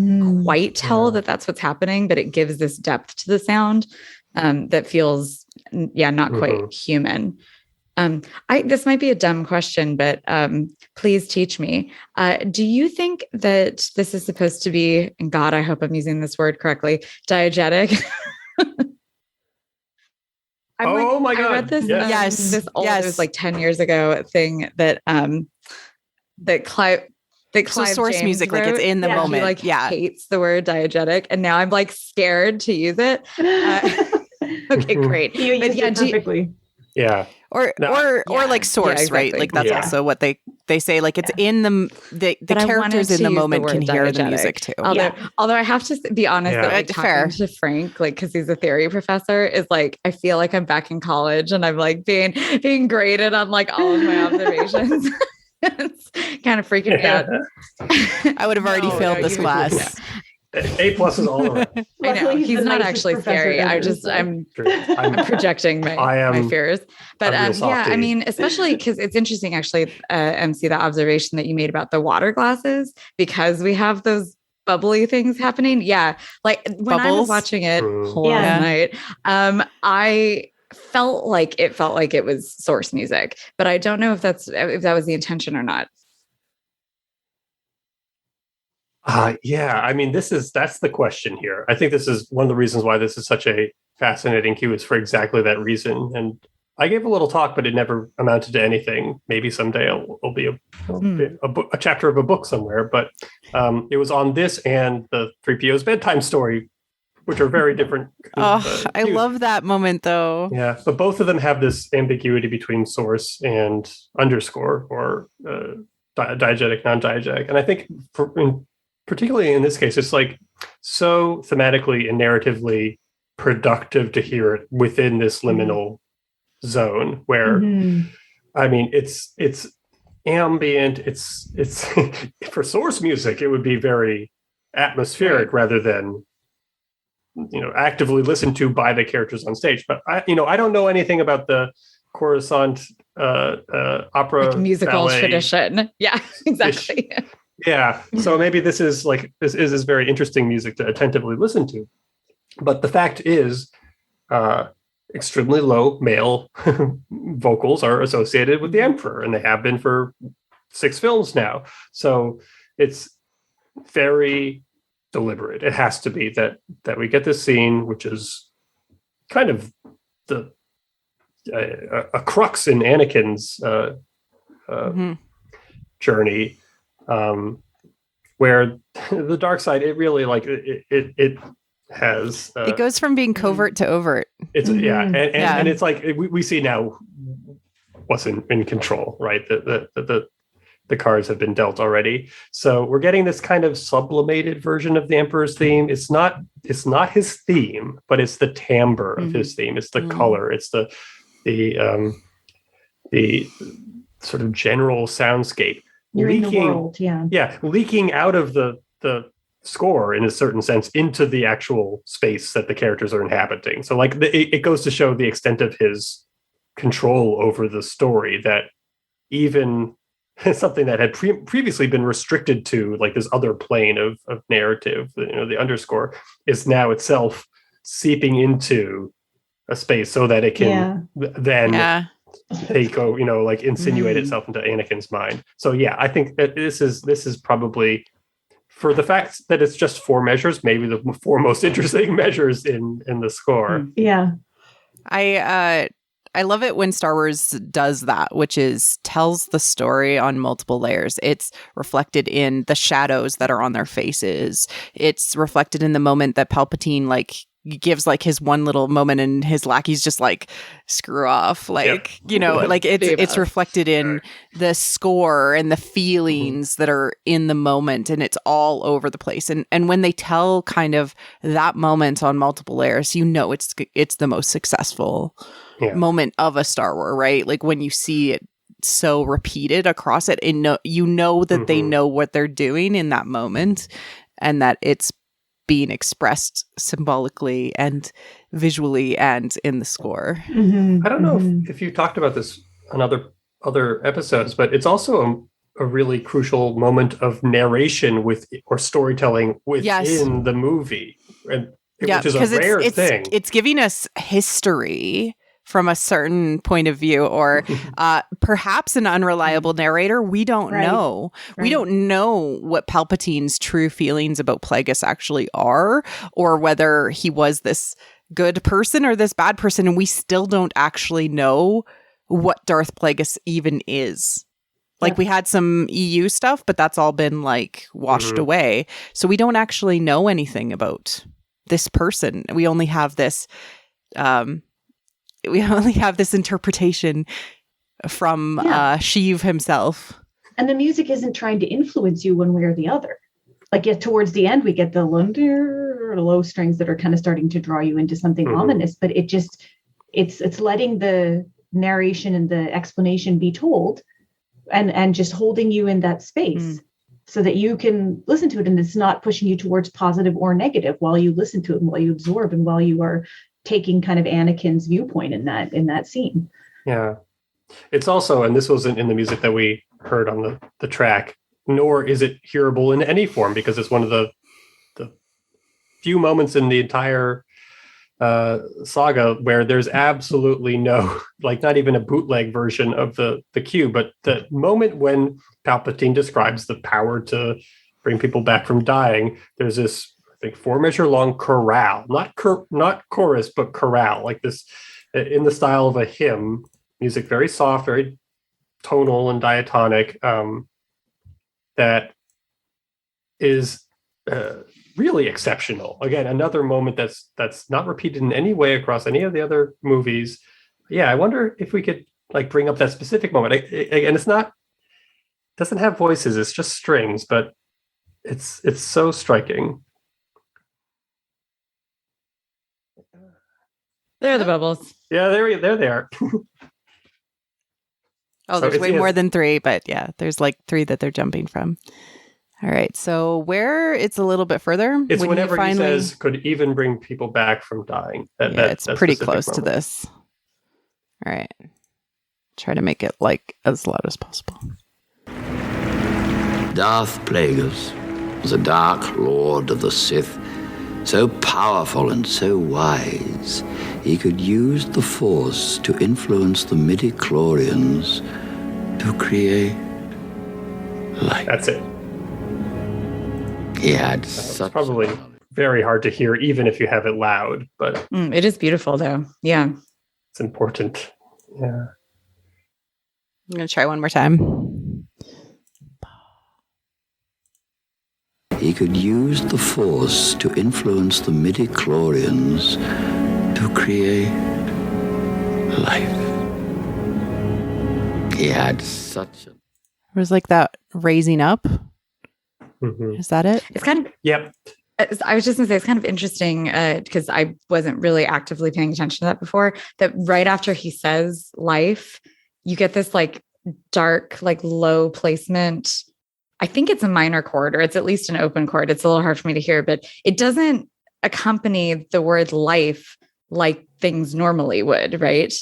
quite tell that that's what's happening, but it gives this depth to the sound that feels not quite human. This might be a dumb question, but please teach me. Do you think that this is supposed to be, and God, I hope I'm using this word correctly, diegetic? My God! I read this. This old, it was like 10 years ago thing that Clive source James music, wrote. like it's in the moment. He hates the word diegetic, and now I'm like scared to use it. Okay, great. You used it perfectly. Or like source, exactly. right? Like that's also what they say. Like it's in the characters in the moment can hear the music too. Although I have to be honest, that like talking to Frank, like because he's a theory professor, is like I feel like I'm back in college and I'm like being graded on like all of my observations. It's kind of freaking me out. I would have already failed this class. A+ all around. I know he's not actually scary. I'm projecting my fears. But I mean, especially because it's interesting, actually, MC, that observation that you made about the water glasses, because we have those bubbly things happening. Yeah, like when I was watching it last night, I felt like it was source music, but I don't know if that was the intention or not. I mean, that's the question here. I think this is one of the reasons why this is such a fascinating cue, is for exactly that reason. And I gave a little talk, but it never amounted to anything. Maybe someday it'll be a chapter of a book somewhere. But it was on this and the 3PO's bedtime story, which are very different. I love that moment, though. Yeah, but both of them have this ambiguity between source and underscore, or diegetic, non-diegetic. And I think particularly in this case, it's like so thematically and narratively productive to hear it within this liminal zone where, I mean, it's ambient. It's for source music, it would be very atmospheric rather than, you know, actively listened to by the characters on stage. But I don't know anything about the Coruscant opera like musical ballet tradition. Yeah, exactly. Yeah. So maybe this is very interesting music to attentively listen to. But the fact is, extremely low male vocals are associated with the Emperor, and they have been for 6 films now. So it's very deliberate. It has to be that we get this scene, which is kind of a crux in Anakin's journey, where the dark side, it really like it has it goes from being covert to overt. it's Yeah. and it's like we see now what's in control, right? The cards have been dealt already. So we're getting this kind of sublimated version of the Emperor's theme. It's not his theme, but it's the timbre of his theme. It's the color. It's the sort of general soundscape. You're in the world, leaking out of the score in a certain sense into the actual space that the characters are inhabiting. So like it goes to show the extent of his control over the story, that even something that had previously been restricted to like this other plane of narrative, the underscore, is now itself seeping into a space so that it can then take like insinuate itself into Anakin's mind. So yeah, I think that this is probably, for the fact that it's just 4 measures, maybe the 4 most interesting measures in the score. Yeah. I love it when Star Wars does that, which is tells the story on multiple layers. It's reflected in the shadows that are on their faces. It's reflected in the moment that Palpatine gives like his one little moment and his lackey's just like, screw off. Like, like it's reflected in the score and the feelings that are in the moment, and it's all over the place. And when they tell kind of that moment on multiple layers, it's the most successful moment of a Star Wars, right? Like when you see it so repeated across it, and that they know what they're doing in that moment, and that it's being expressed symbolically and visually and in the score. I don't know if you talked about this on other episodes, but it's also a really crucial moment of narration or storytelling within the movie, which is a rare thing. It's giving us history from a certain point of view, or perhaps an unreliable narrator. We don't know. Right. We don't know what Palpatine's true feelings about Plagueis actually are, or whether he was this good person or this bad person. And we still don't actually know what Darth Plagueis even is. Like we had some EU stuff, but that's all been like washed away. So we don't actually know anything about this person. We only have this interpretation from Sheev himself. And the music isn't trying to influence you one way or the other. Like towards the end, we get the low strings that are kind of starting to draw you into something ominous, but it's letting the narration and the explanation be told, and just holding you in that space so that you can listen to it, and it's not pushing you towards positive or negative while you listen to it and while you absorb and while you are taking kind of Anakin's viewpoint in that scene. Yeah. It's also, and this wasn't in the music that we heard on the track, nor is it hearable in any form, because it's one of the few moments in the entire saga where there's absolutely no, like not even a bootleg version of the cue, but the moment when Palpatine describes the power to bring people back from dying, there's this, I think, 4-measure long chorale, not chorus, but chorale, like this in the style of a hymn, music, very soft, very tonal and diatonic, that is really exceptional. Again, another moment that's not repeated in any way across any of the other movies. Yeah, I wonder if we could like bring up that specific moment. And doesn't have voices, it's just strings, but it's so striking. There are the bubbles. Yeah, there they are. There's way more than 3, but yeah, there's like 3 that they're jumping from. All right, so where it's a little bit further. It's whenever he says could even bring people back from dying. It's pretty close to this. All right. Try to make it like as loud as possible. Darth Plagueis was a dark lord of the Sith, so powerful and so wise, he could use the Force to influence the midi-chlorians to create light. That's it. He had it's probably very hard to hear, even if you have it loud, but it is beautiful, though. Yeah, it's important. Yeah, I'm gonna try one more time. he could use the Force to influence the midi-chlorians to create life. He had such a... It was like that raising up. Mhm. Is that it? It's kind of, Yep. I was just gonna say, it's kind of interesting because I wasn't really actively paying attention to that before, that right after he says life, you get this like dark, like low placement. I think it's a minor chord, or it's at least an open chord. It's a little hard for me to hear, but it doesn't accompany the word life like things normally would, right?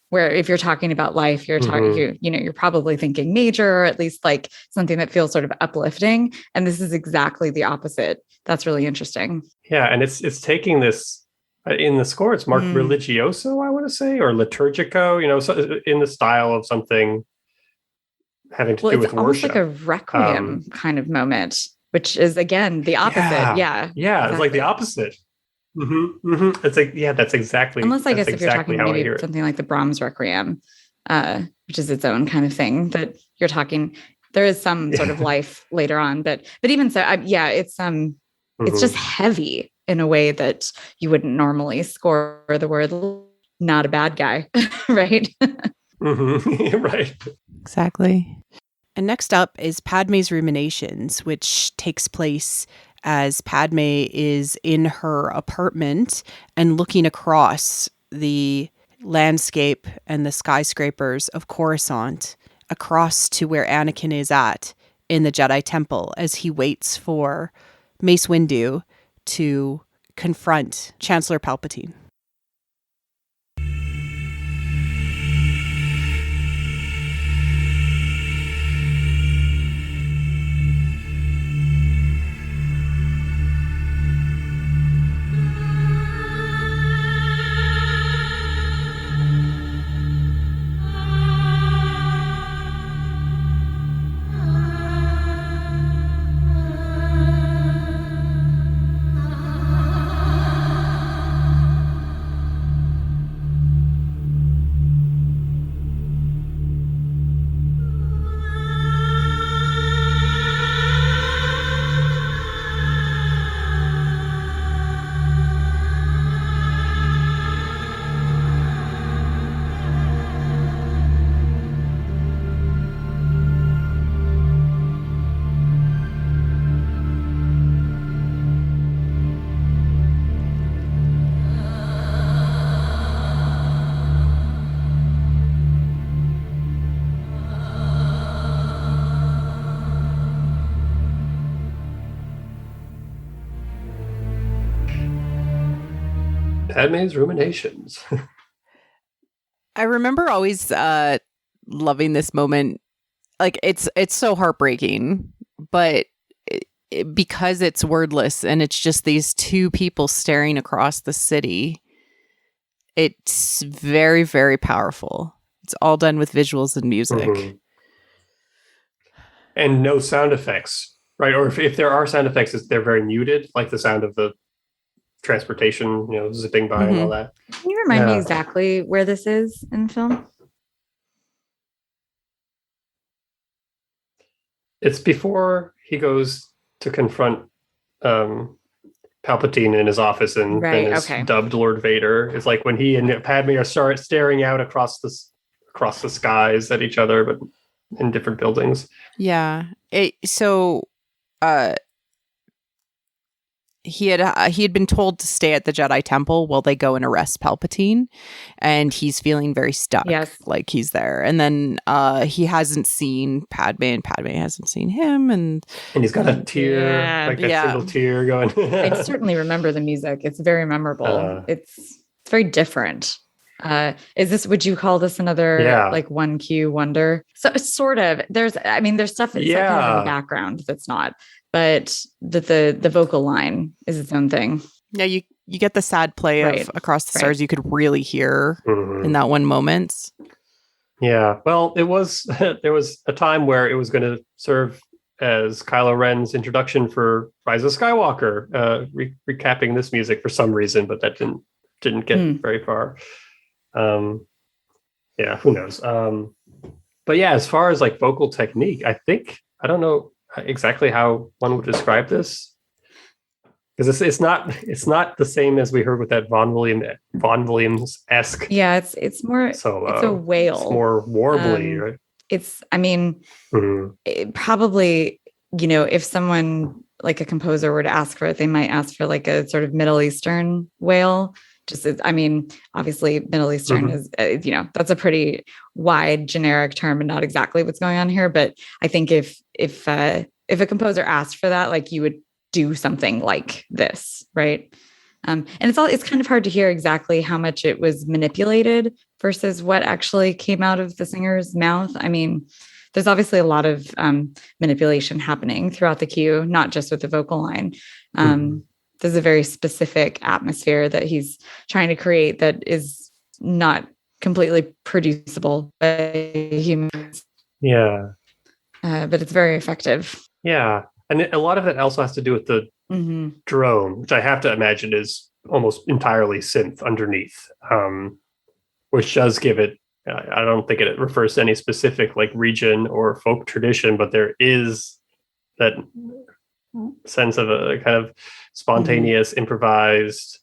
Where if you're talking about life, you're talking, you're probably thinking major, or at least like something that feels sort of uplifting. And this is exactly the opposite. That's really interesting. Yeah, and it's taking this in the score. It's marked religioso, I want to say, or liturgico. So in the style of something having to do with it's almost worship, like a requiem kind of moment, which is again the opposite. Yeah, exactly. It's like the opposite. It's like, yeah, that's exactly. Unless I guess if exactly you're talking maybe something like the Brahms Requiem, which is its own kind of thing, that you're talking. There is some sort of life later on, but even so, it's just heavy in a way that you wouldn't normally score the word "not a bad guy," right? Right. Exactly. And next up is Padme's Ruminations, which takes place as Padme is in her apartment and looking across the landscape and the skyscrapers of Coruscant across to where Anakin is at in the Jedi Temple as he waits for Mace Windu to confront Chancellor Palpatine. Padme's Ruminations. I remember always loving this moment. Like it's so heartbreaking, but because it's wordless and it's just these two people staring across the city, it's very, very powerful. It's all done with visuals and music. And no sound effects, right? Or if there are sound effects, they're very muted, like the sound of the transportation, zipping by and all that. Can you remind me exactly where this is in the film? It's before he goes to confront Palpatine in his office and is dubbed Lord Vader. It's like when he and Padme are staring out across the skies at each other, but in different buildings. Yeah. He had been told to stay at the Jedi Temple while they go and arrest Palpatine, and he's feeling very stuck. Yes, like he's there, and then he hasn't seen Padme, and Padme hasn't seen him, and he's got a tear, single tear going. I certainly remember the music; it's very memorable. It's very different. Would you call this another like one cue wonder? So it's sort of there's stuff that's like kind of in the background that's not. But the vocal line is its own thing. Yeah, you get the sad play of Across the Stars. You could really hear in that one moment. Yeah, well, there was a time where it was going to serve as Kylo Ren's introduction for Rise of Skywalker, recapping this music for some reason, but that didn't get very far. Yeah, who knows? But yeah, as far as like vocal technique, I don't know exactly how one would describe this, because it's not the same as we heard with that Von Williams-esque. Yeah, it's more solo. It's a wail. It's more warbly, right? It probably, if someone like a composer were to ask for it, they might ask for like a sort of Middle Eastern wail. Obviously Middle Eastern is, that's a pretty wide generic term and not exactly what's going on here. But I think if a composer asked for that, like, you would do something like this, right? And it's kind of hard to hear exactly how much it was manipulated versus what actually came out of the singer's mouth. I mean, there's obviously a lot of manipulation happening throughout the cue, not just with the vocal line. There's a very specific atmosphere that he's trying to create that is not completely producible by humans. Yeah. But it's very effective. Yeah. And a lot of it also has to do with the drone, which I have to imagine is almost entirely synth underneath, which does give it, I don't think it refers to any specific like region or folk tradition, but there is that sense of a kind of spontaneous, improvised,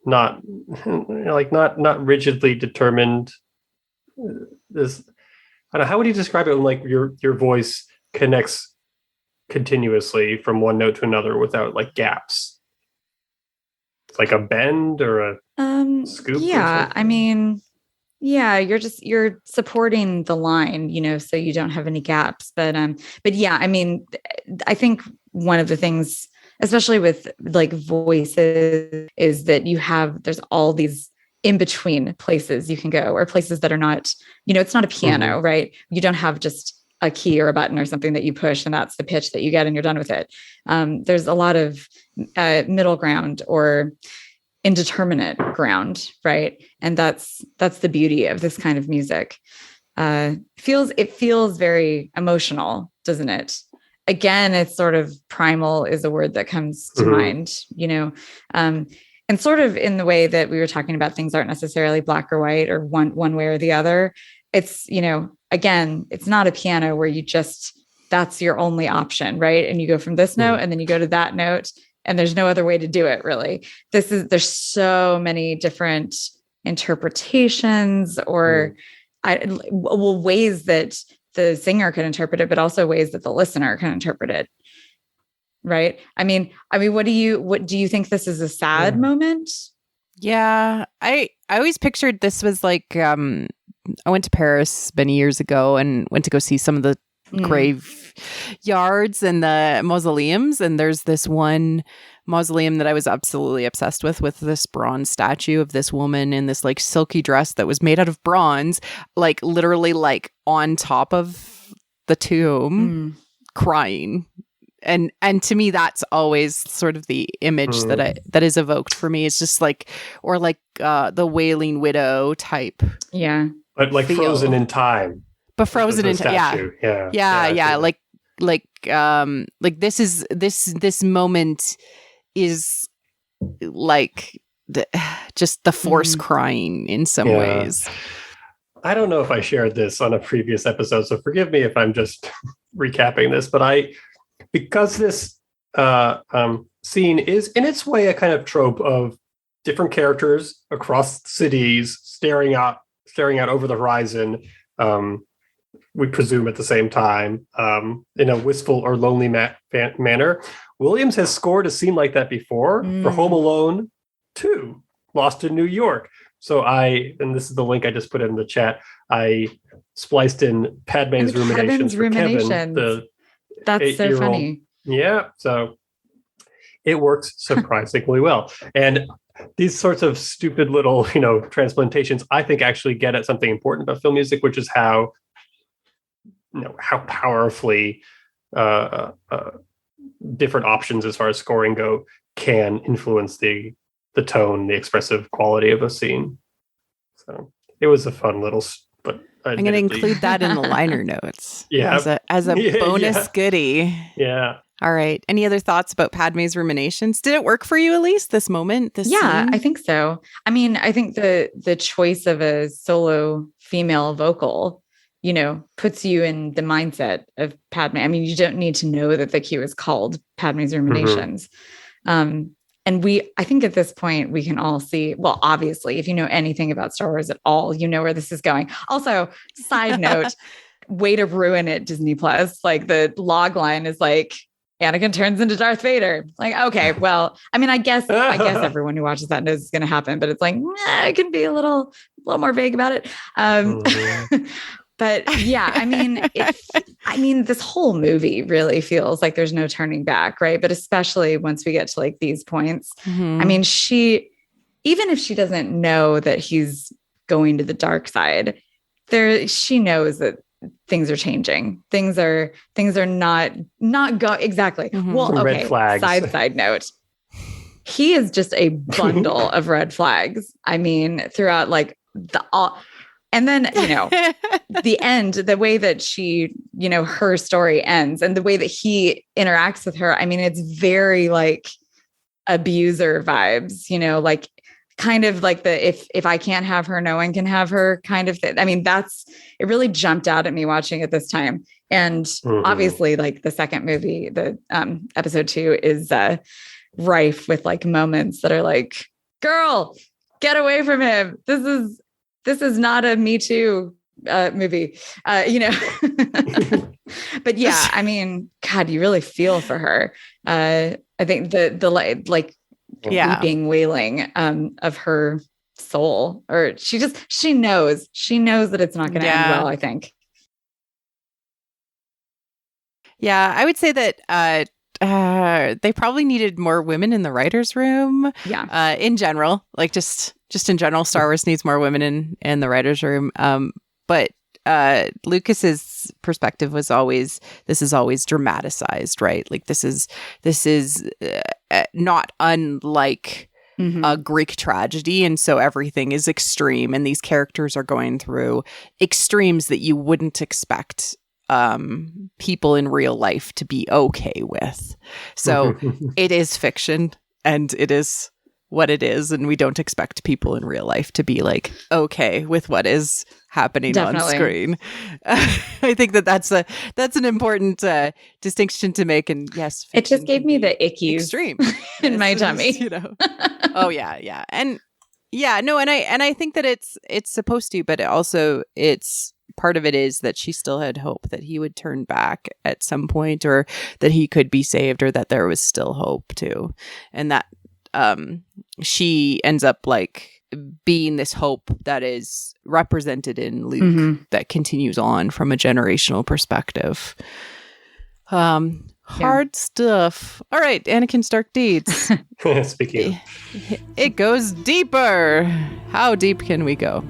not rigidly determined. This, I don't know, how would you describe it when like your voice connects continuously from one note to another without like gaps? It's like a bend or a scoop. Yeah, I mean, yeah, you're supporting the line, so you don't have any gaps. But yeah, I mean, I think one of the things, especially with like voices, is that there's all these in between places you can go, or places that are not, it's not a piano, right? You don't have just a key or a button or something that you push and that's the pitch that you get and you're done with it. There's a lot of middle ground or indeterminate ground, right? And that's the beauty of this kind of music. It feels very emotional, doesn't it? Again, it's sort of primal is a word that comes to mind, and sort of in the way that we were talking about, things aren't necessarily black or white or one way or the other. It's, again, it's not a piano where that's your only option, right? And you go from this note and then you go to that note and there's no other way to do it, really. There's so many different interpretations or ways that the singer can interpret it, but also ways that the listener can interpret it. Right. I mean, what do you think this is a sad moment? Yeah. I always pictured this was like, I went to Paris many years ago and went to go see some of the graveyards and the mausoleums. And there's this one mausoleum that I was absolutely obsessed with this bronze statue of this woman in this like silky dress that was made out of bronze, like literally like on top of the tomb, crying. And to me, that's always sort of the image that is evoked for me. It's just like, or like the Wailing Widow type. Yeah. But like feel. Frozen in time. But frozen in time. Yeah. Like this moment is like just the force crying in some ways. I don't know if I shared this on a previous episode, so forgive me if I'm just recapping this, but because this scene is in its way a kind of trope of different characters across cities staring out over the horizon, we presume at the same time, in a wistful or lonely manner. Williams has scored a scene like that before for Home Alone 2, Lost in New York. So and this is the link I just put in the chat, I spliced in Padme's ruminations for Kevin, that's so funny. Yeah, so it works surprisingly well. And these sorts of stupid little, transplantations, I think actually get at something important about film music, which is how powerfully different options as far as scoring go can influence the tone, the expressive quality of a scene. So it was a fun little, but I'm going to include that in the liner notes. Yeah. As a bonus goodie. Yeah. All right. Any other thoughts about Padme's ruminations? Did it work for you, Elyse, this moment? Scene? I think so. I mean, I think the choice of a solo female vocal, puts you in the mindset of Padme. I mean, you don't need to know that the cue is called Padme's ruminations. I think at this point we can all see, well, obviously, if you know anything about Star Wars at all, you know where this is going. Also, side note, way to ruin it, Disney Plus. Like the log line is like, Anakin turns into Darth Vader. Like, okay, well, I mean, I guess everyone who watches that knows it's going to happen, but it's like, it can be a little more vague about it. But yeah, I mean, this whole movie really feels like there's no turning back, right? But especially once we get to like these points, I mean, even if she doesn't know that he's going to the dark side, she knows that things are changing. Things are not go exactly. Well, Some okay. red flags. Side note. He is just a bundle of red flags. I mean, throughout like and then, the end, the way that she, her story ends and the way that he interacts with her. I mean, it's very like abuser vibes, like kind of like the, if I can't have her, no one can have her kind of thing. I mean, it really jumped out at me watching it this time. And obviously like the second movie, the episode 2 is rife with like moments that are like, girl, get away from him. This is not a Me Too movie, But yeah, I mean, God, you really feel for her. I think the weeping, wailing of her soul, or she knows that it's not going to end well, I think. Yeah, I would say that they probably needed more women in the writers' room. Yeah. In general, like just in general, Star Wars needs more women in the writers' room. But Lucas's perspective was always, this is always dramatized, right? Like this is not unlike a Greek tragedy, and so everything is extreme, and these characters are going through extremes that you wouldn't expect people in real life to be okay with. So it is fiction, and it is what it is, and we don't expect people in real life to be like okay with what is happening on screen. I think that's an important distinction to make. And yes, it just gave me the ickies extreme in my tummy. Oh yeah, and I think that it's supposed to, but also it's part of it is that she still had hope that he would turn back at some point, or that he could be saved, or that there was still hope too, and that she ends up like being this hope that is represented in Luke that continues on from a generational perspective. Hard stuff. All right, Anakin's dark deeds. Speaking it goes deeper. How deep can we go?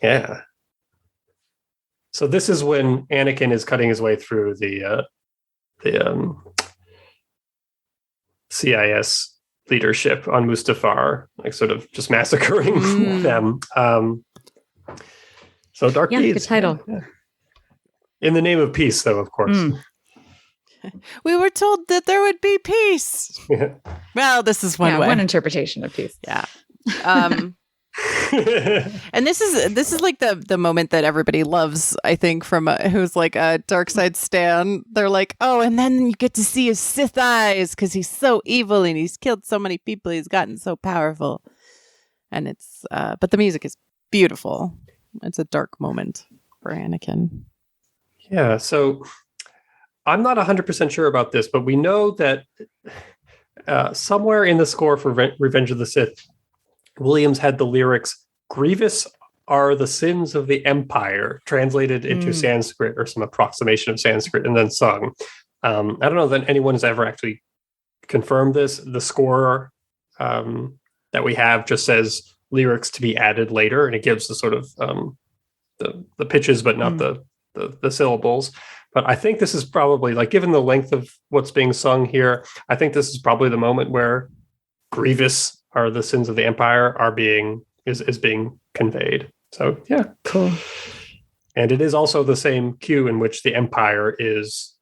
Yeah. So this is when Anakin is cutting his way through the CIS leadership on Mustafar, like sort of just massacring them. So dark deeds. Good title. Yeah. In the name of peace, though, of course. We were told that there would be peace. Well, this is one way. One interpretation of peace. Yeah. And this is like the moment that everybody loves, I think, from who's like a dark side stan. They're like, oh, and then you get to see his Sith eyes because he's so evil and he's killed so many people. He's gotten so powerful. And it's but the music is beautiful. It's a dark moment for Anakin. Yeah, so I'm not 100% sure about this, but we know that somewhere in the score for Revenge of the Sith, Williams had the lyrics, "Grievous are the sins of the Empire," translated into Sanskrit or some approximation of Sanskrit and then sung. I don't know that anyone has ever actually confirmed this. The score that we have just says lyrics to be added later, and it gives the sort of the pitches, but not the syllables. But I think this is probably, like, given the length of what's being sung here, I think this is probably the moment where "grievous are the sins of the Empire" is being conveyed. So yeah, cool. And it is also the same cue in which the Empire is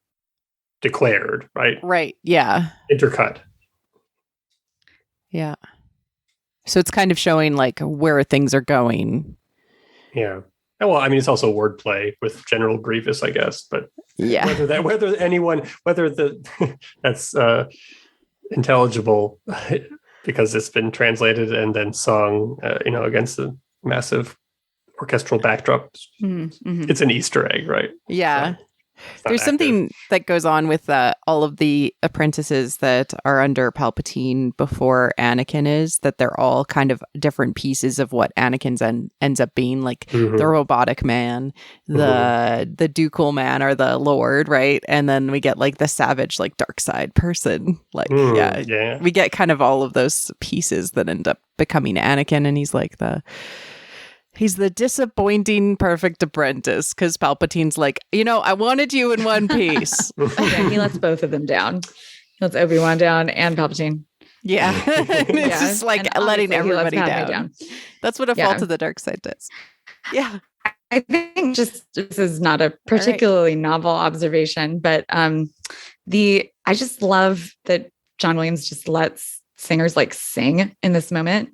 declared, right? Right. Yeah. Intercut. Yeah. So it's kind of showing like where things are going. Yeah. Well, I mean, it's also wordplay with General Grievous, I guess. But yeah, whether that's intelligible because it's been translated and then sung, against the massive orchestral backdrop. Mm-hmm. It's an Easter egg, right? Yeah. So there's something that goes on with all of the apprentices that are under Palpatine before Anakin is, that they're all kind of different pieces of what Anakin's ends up being, like the robotic man, the Dooku man, or the Lord, right? And then we get like the savage, like dark side person. Like, yeah, we get kind of all of those pieces that end up becoming Anakin, and he's the disappointing perfect apprentice because Palpatine's like, I wanted you in one piece. Yeah, he lets both of them down. He lets Obi-Wan down and Palpatine. Yeah. It's just like letting everybody down. That's what a fall to the dark side does. Yeah. I think this is not a particularly novel observation, but I just love that John Williams just lets singers like sing in this moment.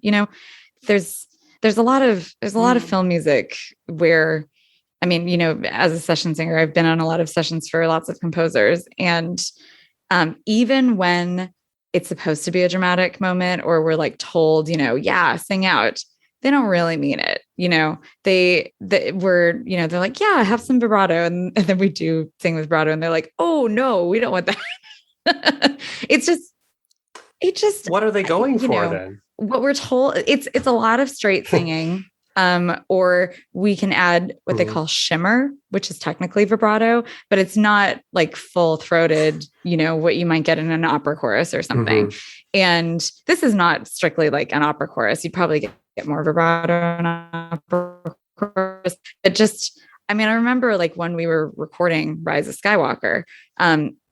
There's a lot of film music where, I mean, as a session singer, I've been on a lot of sessions for lots of composers. And even when it's supposed to be a dramatic moment, or we're like told, sing out, they don't really mean it. They're like, yeah, have some vibrato. And then we do sing with vibrato and they're like, oh no, we don't want that. It just, what are they going for then? What we're told, it's a lot of straight singing, or we can add what they call shimmer, which is technically vibrato, but it's not like full throated, what you might get in an opera chorus or something. And this is not strictly like an opera chorus. You'd probably get more vibrato in an opera chorus. I remember like when we were recording Rise of Skywalker,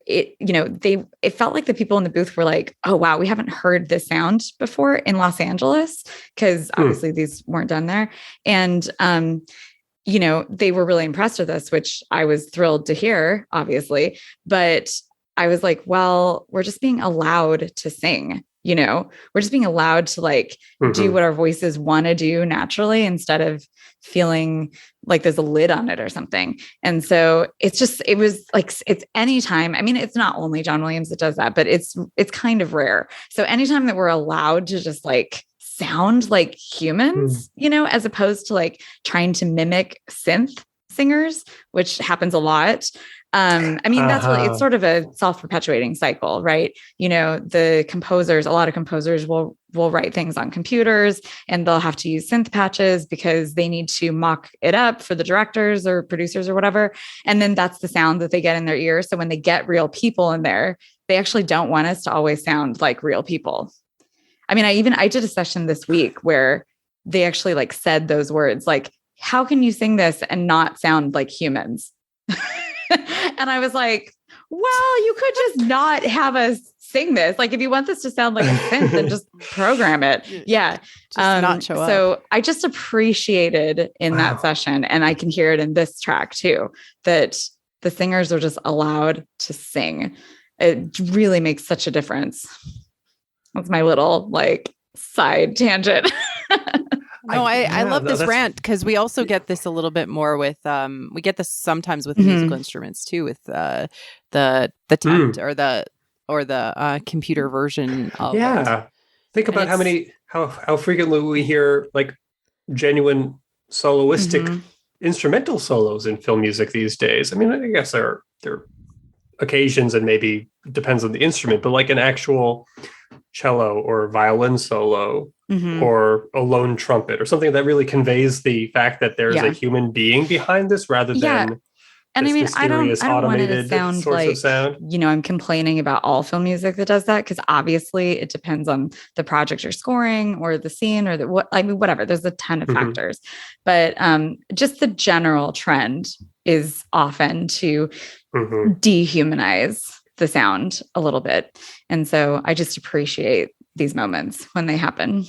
it felt like the people in the booth were like, oh, wow, we haven't heard this sound before in Los Angeles, because obviously these weren't done there. And, they were really impressed with us, which I was thrilled to hear, obviously. But I was like, well, we're just being allowed to sing. We're just being allowed to like do what our voices want to do naturally, instead of feeling like there's a lid on it or something. And so it's anytime, it's not only John Williams that does that, but it's kind of rare. So anytime that we're allowed to just like sound like humans, as opposed to like trying to mimic synth singers, which happens a lot. That's it's sort of a self-perpetuating cycle, right? The composers, a lot of composers will write things on computers and they'll have to use synth patches because they need to mock it up for the directors or producers or whatever. And then that's the sound that they get in their ear. So when they get real people in there, they actually don't want us to always sound like real people. I did a session this week where they actually like said those words, like, how can you sing this and not sound like humans? And I was like, well, you could just not have us sing this. Like, if you want this to sound like a synth, then just program it. Yeah. Just not show up. So I just appreciated in that session, and I can hear it in this track too, that the singers are just allowed to sing. It really makes such a difference. That's my little like side tangent. No, I love this that's- rant because we also get this a little bit more with we get this sometimes with musical instruments too, with the tent or the computer version of it. Yeah. Think about how frequently we hear like genuine soloistic instrumental solos in film music these days. I mean, I guess there are occasions and maybe it depends on the instrument, but like an actual cello or violin solo or a lone trumpet or something that really conveys the fact that there's a human being behind this rather than and I mean, I don't want it to sound like, I'm complaining about all film music that does that, because obviously it depends on the project you're scoring or the scene or whatever. There's a ton of factors, but just the general trend is often to dehumanize the sound a little bit. And so I just appreciate these moments when they happen.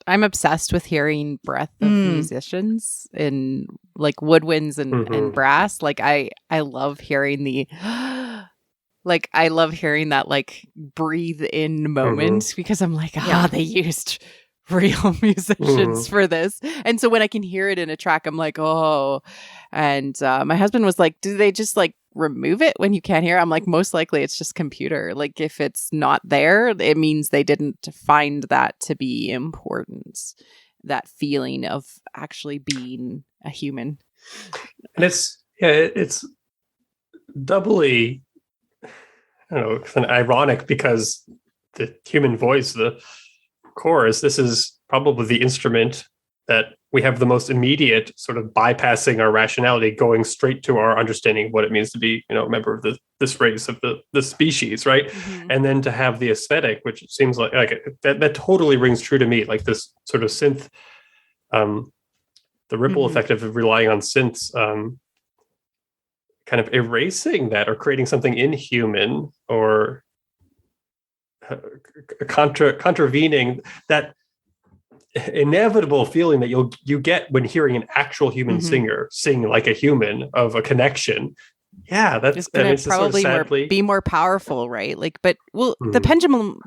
I'm obsessed with hearing breath of musicians in like woodwinds and brass. Like I love hearing I love hearing that like breathe in moment because I'm like, they used real musicians for this. And so when I can hear it in a track, I'm like, oh. And my husband was like, do they just like remove it when you can't hear? I'm like, most likely it's just computer. Like if it's not there, it means they didn't find that to be important. That feeling of actually being a human. And it's doubly, I don't know, ironic because the human voice, the chorus, this is probably the instrument that we have the most immediate sort of bypassing our rationality, going straight to our understanding of what it means to be, a member of this race of the species, right? And then to have the aesthetic, which seems like that totally rings true to me, like this sort of synth, the ripple effect of relying on synths, kind of erasing that or creating something inhuman or contravening that inevitable feeling that you get when hearing an actual human singer sing like a human, of a connection. Yeah, that's going to probably be more powerful, right? Like, but the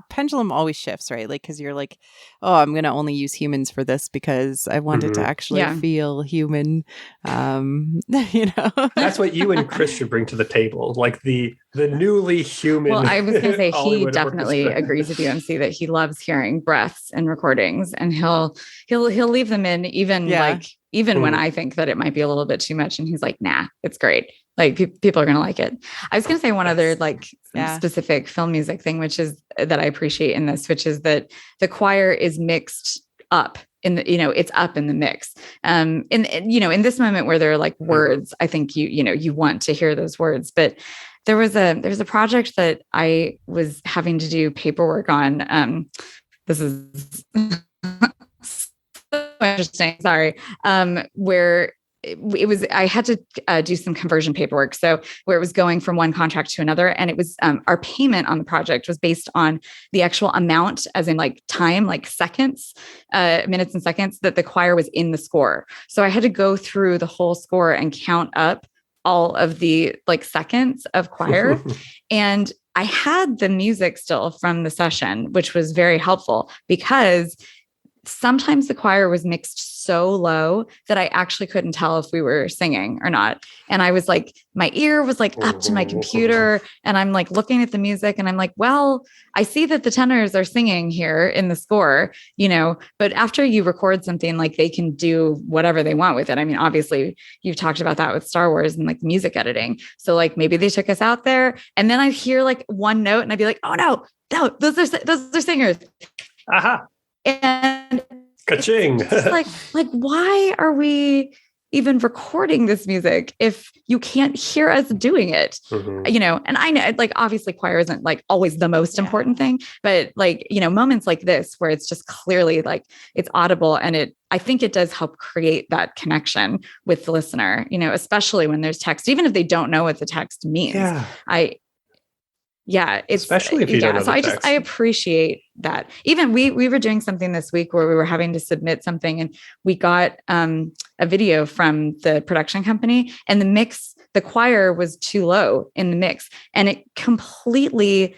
pendulum always shifts, right? Like, because you're like, oh, I'm going to only use humans for this because I want it to actually feel human. That's what you and Chris should bring to the table, like the newly human. Well, I was going to say he definitely agrees with you and see that he loves hearing breaths in recordings, and he'll leave them in even when I think that it might be a little bit too much, and he's like, nah, it's great. Like people are going to like it. I was going to say one other specific film music thing, which is that I appreciate in this, which is that the choir is mixed up in the, it's up in the mix. In this moment where there are like words, I think you want to hear those words, but there was a project that I was having to do paperwork on. This is so interesting. Sorry. Where it was, I had to do some conversion paperwork. So where it was going from one contract to another, and it was our payment on the project was based on the actual amount, as in like time, like seconds, minutes and seconds that the choir was in the score. So I had to go through the whole score and count up all of the like seconds of choir. And I had the music still from the session, which was very helpful because sometimes the choir was mixed so low that I actually couldn't tell if we were singing or not. And I was like, my ear was like up to my computer, and I'm like looking at the music and I'm like, well, I see that the tenors are singing here in the score, but after you record something, like they can do whatever they want with it. I mean, obviously you've talked about that with Star Wars and like music editing. So like maybe they took us out there, and then I'd hear like one note and I'd be like, oh no, those are singers. Aha. And Ka-ching. It's like, why are we even recording this music if you can't hear us doing it? And I know, like, obviously choir isn't like always the most important thing, but like, moments like this where it's just clearly like it's audible, and I think it does help create that connection with the listener, especially when there's text, even if they don't know what the text means. It's especially if you don't know the text. I appreciate that. Even we were doing something this week where we were having to submit something, and we got a video from the production company, and the choir was too low in the mix, and it completely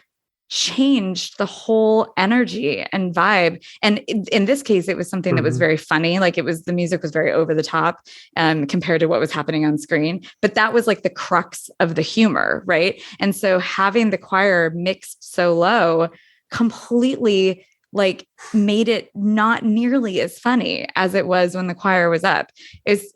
changed the whole energy and vibe. And in this case, it was something that was very funny. Like the music was very over the top compared to what was happening on screen. But that was like the crux of the humor, right? And so having the choir mixed so low completely like made it not nearly as funny as it was when the choir was up. Is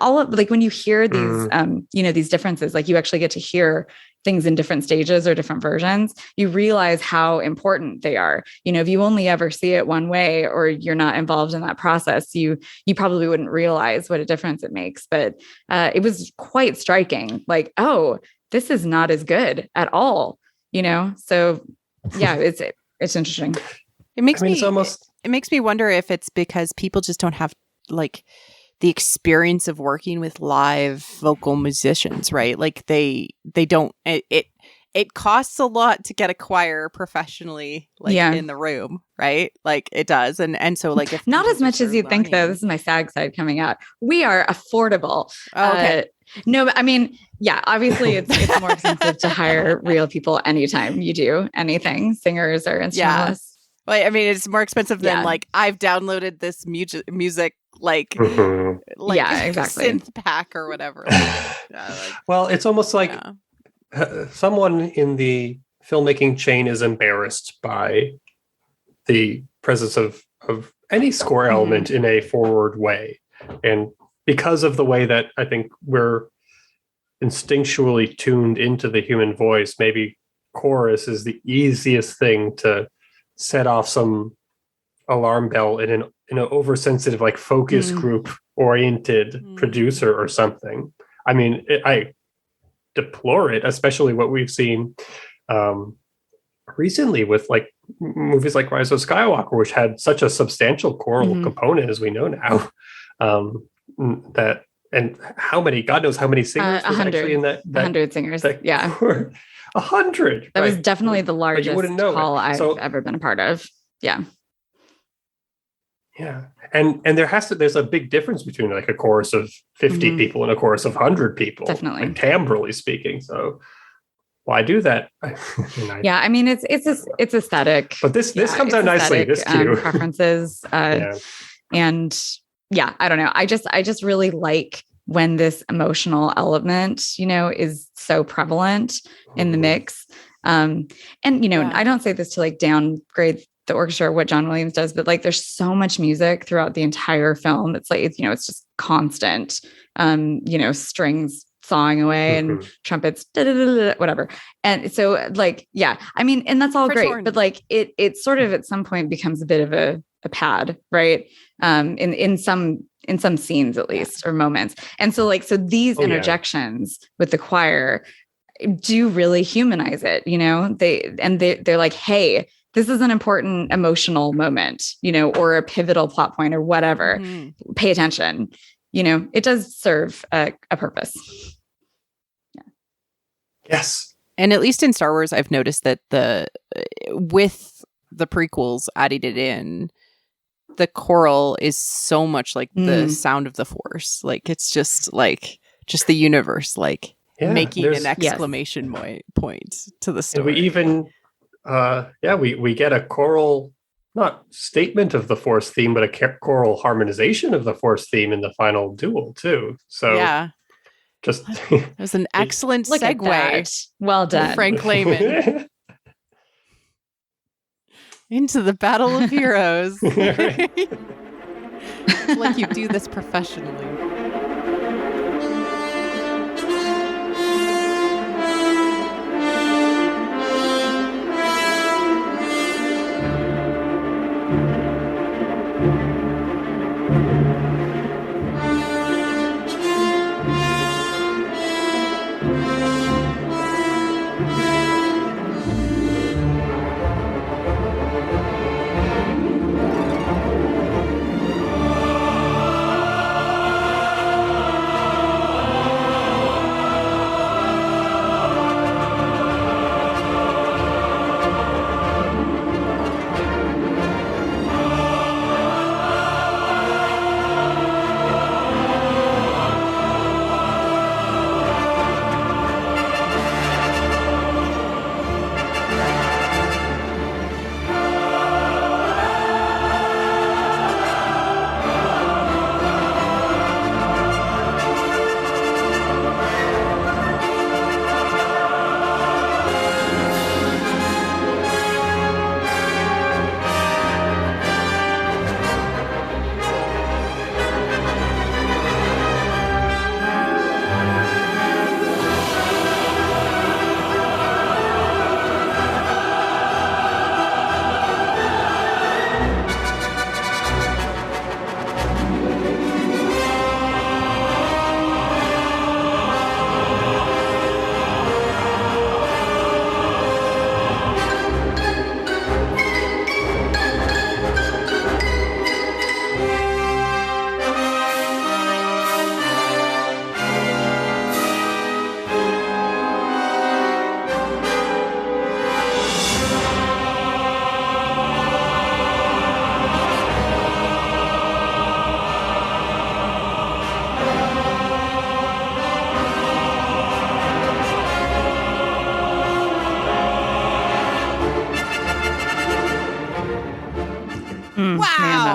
all of like when you hear these, these differences, like you actually get to hear things in different stages or different versions, you realize how important they are. If you only ever see it one way or you're not involved in that process, you probably wouldn't realize what a difference it makes. But it was quite striking. Like, oh, this is not as good at all. So yeah, it's interesting. It makes me wonder if it's because people just don't have like the experience of working with live vocal musicians, right? Like they don't, it costs a lot to get a choir professionally in the room, right? Like it does. And so like if not as much as you think though, this is my SAG side coming out. We are affordable. Oh, okay. No, but I mean, yeah, obviously it's more expensive to hire real people anytime you do anything, singers or instrumentalists. Well, I mean, it's more expensive than like I've downloaded this music like exactly synth pack or whatever. Well, it's almost like someone in the filmmaking chain is embarrassed by the presence of any score element in a forward way, and because of the way that I think we're instinctually tuned into the human voice, maybe chorus is the easiest thing to set off some alarm bell in an oversensitive, like focus group oriented producer or something. I mean, I deplore it, especially what we've seen recently with like movies like Rise of Skywalker, which had such a substantial choral component, as we know now. That and how many, God knows how many singers was actually in that 100 singers. 100. That was definitely the largest call I've ever been a part of. Yeah. Yeah. And there's a big difference between like a chorus of 50 people and a chorus of 100 people. Definitely. Like timbrally speaking. So why do that? Yeah. I mean, it's aesthetic. But this comes out nicely. This cue. Preferences. And yeah, I don't know. I just really like when this emotional element, is so prevalent in the mix. I don't say this to like downgrade the orchestra or what John Williams does, but like there's so much music throughout the entire film. It's like, it's just constant, strings sawing away and trumpets, whatever. And so like, yeah, I mean, and that's all French great, horn. but like it sort of at some point becomes a bit of a pad, right? In some scenes at least, or moments. And so these interjections with the choir do really humanize it, they're like, hey, this is an important emotional moment, or a pivotal plot point or whatever. Pay attention. It does serve a purpose. Yeah. Yes. And at least in Star Wars, I've noticed that with the prequels adding it in, the choral is so much like the sound of the Force. Like it's just the universe, making an exclamation point to the story. And we even, we get a choral, not statement of the Force theme, but a choral harmonization of the Force theme in the final duel too. So yeah, just it was an excellent segue. Well done, Frank Lehman. Into the Battle of Heroes. Like you do this professionally.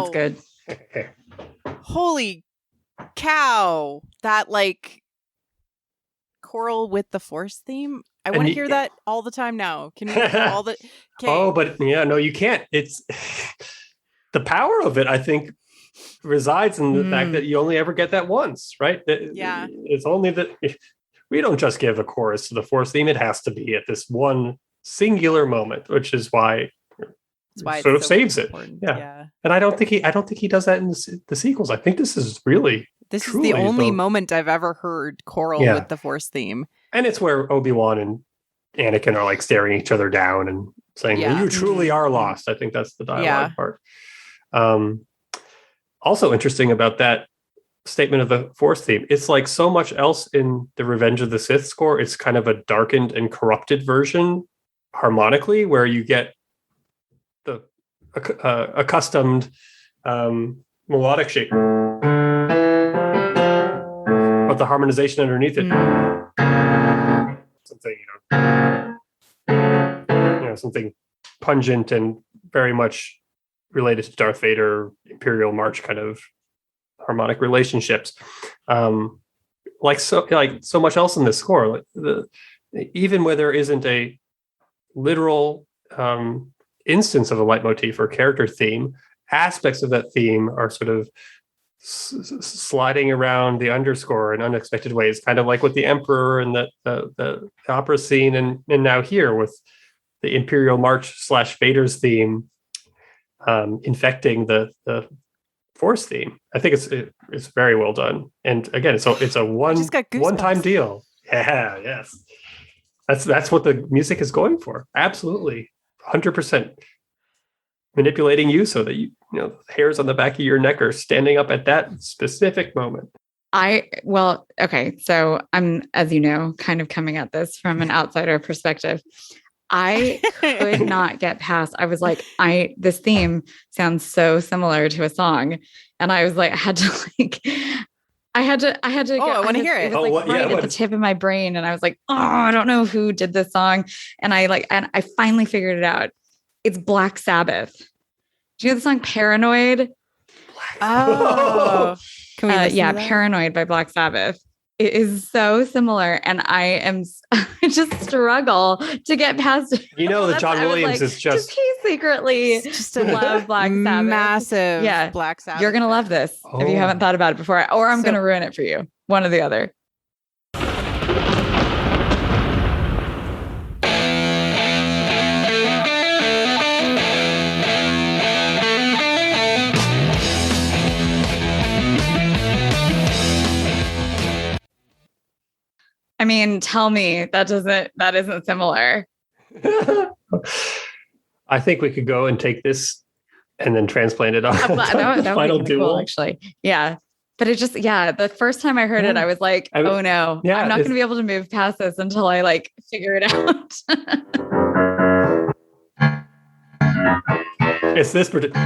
was good. Holy cow. That like choral with the Force theme. I want to hear that all the time now. Can we hear all the Oh, but yeah, no, you can't. It's the power of it, I think, resides in the fact that you only ever get that once, right? Yeah. It's only that we don't just give a chorus to the Force theme. It has to be at this one singular moment, which is why it sort of saves it. Yeah. And I don't think he does that in the sequels. I think this is the only moment I've ever heard choral with the Force theme. And it's where Obi-Wan and Anakin are like staring each other down and saying, you truly are lost. I think that's the dialogue part. Also interesting about that statement of the Force theme, it's like so much else in the Revenge of the Sith score. It's kind of a darkened and corrupted version harmonically, where you get the accustomed melodic shape, but the harmonization underneath it, something pungent and very much related to Darth Vader, Imperial March kind of harmonic relationships. Like so much else in this score, even where there isn't a literal instance of a leitmotif or character theme, aspects of that theme are sort of sliding around the underscore in unexpected ways, kind of like with the Emperor and the opera scene, and now here with the Imperial March / Vader's theme infecting the Force theme. I think it's very well done, and again, it's a one-time deal. Yeah, yes, that's what the music is going for. Absolutely, 100%. Manipulating you so that you know hairs on the back of your neck are standing up at that specific moment. Okay, so I'm, as you know, kind of coming at this from an outsider perspective. I could not get past. I was like, this theme sounds so similar to a song, and I was like, I had to. I want to hear it. It was at the tip of my brain, and I was like, I don't know who did this song, and I finally figured it out. It's Black Sabbath. Do you know the song Paranoid? Oh, can we listen to that? Paranoid by Black Sabbath. It is so similar, and I just struggle to get past it. You know that John Williams is just he secretly love Black Sabbath. Massive Black Sabbath. You're gonna love this if you haven't thought about it before, or I'm gonna ruin it for you. One or the other. I mean, tell me that isn't similar. I think we could go and take this and then transplant it on that Final would be Duel. cool, actually. Yeah. But it just, the first time I heard it, I was like, oh no, I'm not going to be able to move past this until I figure it out. It's this particular.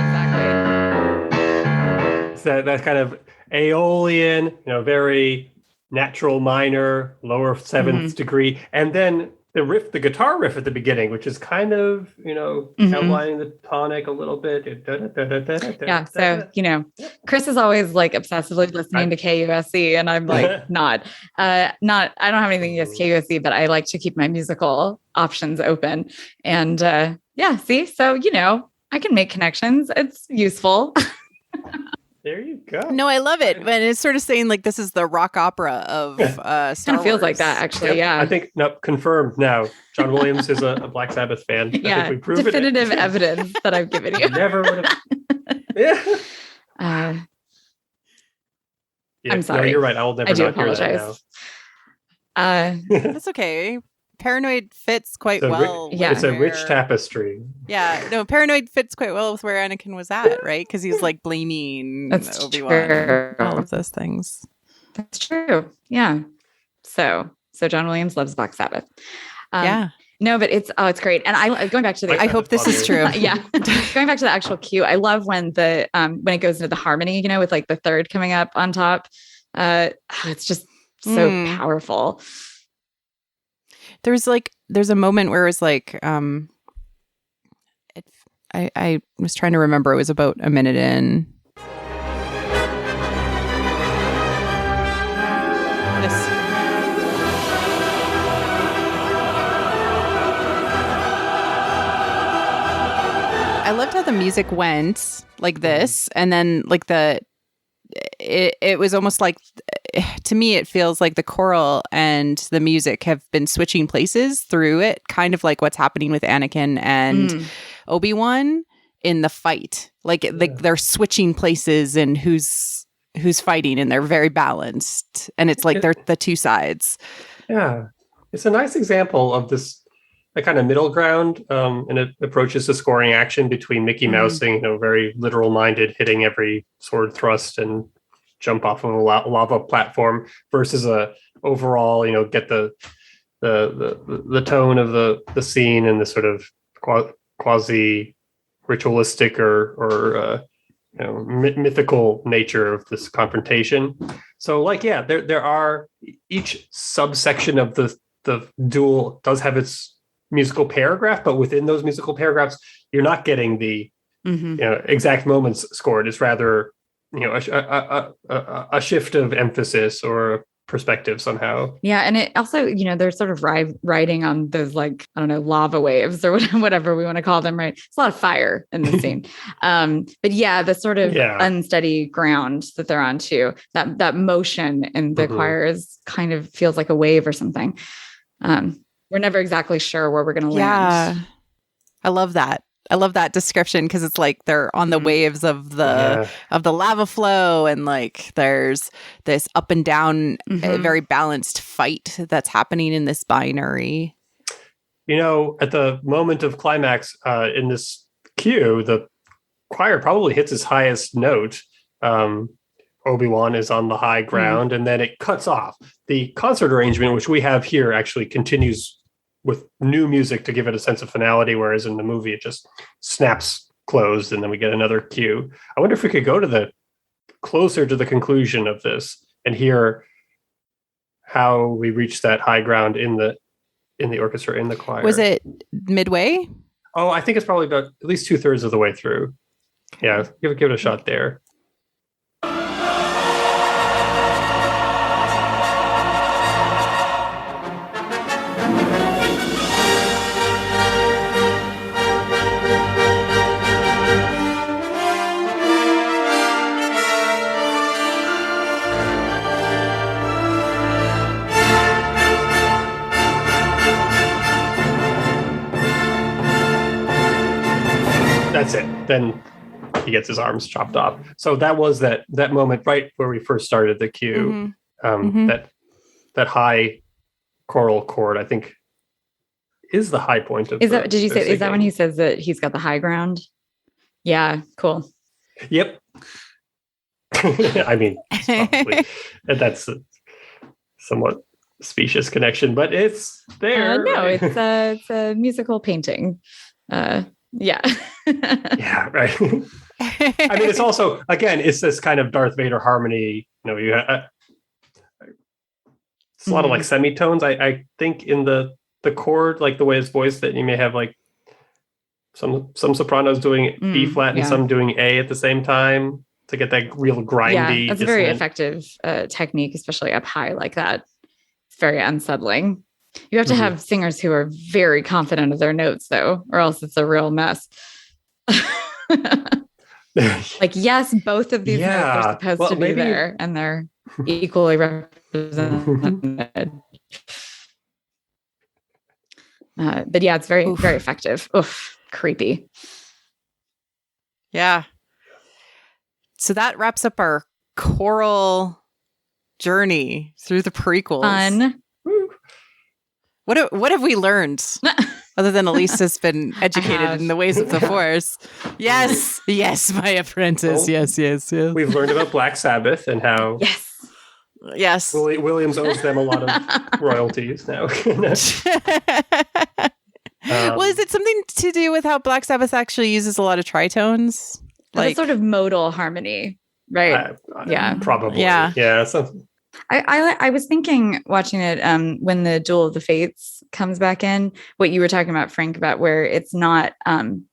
Exactly. It's that kind of Aeolian, very natural minor, lower seventh degree, and then the guitar riff at the beginning, which is kind of outlining the tonic a little bit. Yeah, so Chris is always obsessively listening to KUSC, and I'm not. I don't have anything against KUSC, but I like to keep my musical options open. And see, so I can make connections. It's useful. There you go. No, I love it. And it's sort of saying this is the rock opera of Star Wars. It feels like that, actually. Yeah. I think confirmed now. John Williams is a Black Sabbath fan. Yeah. I think we've proven definitive evidence that I've given you. Never would have. Yeah. I'm sorry. No, you're right. I will never not apologize. Hear that now. That's okay. Paranoid fits quite well. It's a rich tapestry. Yeah, no, Paranoid fits quite well with where Anakin was at, right? Because he's blaming Obi-Wan, all of those things. That's true. Yeah. So John Williams loves Black Sabbath. No, but it's great. And going back to the, I hope this is true. Going back to the actual cue, I love when when it goes into the harmony, with the third coming up on top. It's just so powerful. There's a moment where it's I was trying to remember. It was about a minute in. This. I loved how the music went like this, and then like it was almost like, to me, it feels like the choral and the music have been switching places through it, kind of like what's happening with Anakin and Obi-Wan in the fight. Like they're switching places and who's fighting, and they're very balanced. And it's like they're the two sides. Yeah, it's a nice example of this a kind of middle ground, and it approaches the scoring action between Mickey Mousing, very literal minded, hitting every sword thrust and jump off of a lava platform, versus a overall, get the tone of the scene and the sort of quasi ritualistic or mythical nature of this confrontation. So there are, each subsection of the duel does have its musical paragraph, but within those musical paragraphs, you're not getting the exact moments scored. It's rather a shift of emphasis or perspective somehow. Yeah, and it also, they're sort of riding on those, like, I don't know, lava waves or whatever we want to call them, right? It's a lot of fire in the scene. But yeah, the sort of unsteady ground that they're on too, that motion in the choir is kind of feels like a wave or something. We're never exactly sure where we're going to land. Yeah, I love that. I love that description, because it's like they're on the waves of the lava flow, and like there's this up and down, very balanced fight that's happening in this binary. At the moment of climax in this cue, the choir probably hits its highest note. Obi-Wan is on the high ground, and then it cuts off. The concert arrangement, which we have here, actually continues with new music to give it a sense of finality, whereas in the movie it just snaps closed and then we get another cue. I wonder if we could go to closer to the conclusion of this and hear how we reach that high ground in the orchestra, in the choir. Was it midway? Oh, I think it's probably about at least 2/3 of the way through. Yeah, give it a shot there. That's it. Then he gets his arms chopped off. So that was that moment right where we first started the cue. That high choral chord, I think, is the high point of. Is that when he says that he's got the high ground? Yeah, cool. Yep. I mean, that's a somewhat specious connection, but it's there. No, right? It's a musical painting. Yeah. Yeah, right. I mean, it's also, again, it's this kind of Darth Vader harmony. It's a lot of like semitones. I think in the chord, like the way it's voiced, that you may have like some sopranos doing B flat and some doing A at the same time to get that real grindy. Yeah, that's a very effective technique, especially up high like that. It's very unsettling. You have to have singers who are very confident of their notes, though, or else it's a real mess. Like, yes, both of these notes are supposed to be there, and they're equally represented. But yeah, it's very, very effective. Oof, creepy. Yeah. So that wraps up our choral journey through the prequels. Fun. What have we learned? Other than Elyse has been educated in the ways of the Force. Yes, my apprentice. Well, yes. We've learned about Black Sabbath and how yes, Williams owes them a lot of royalties now. Well, is it something to do with how Black Sabbath actually uses a lot of tritones? Like a sort of modal harmony, right? Probably. Yeah. I was thinking watching it when the Duel of the Fates comes back in, what you were talking about, Frank, about where it's not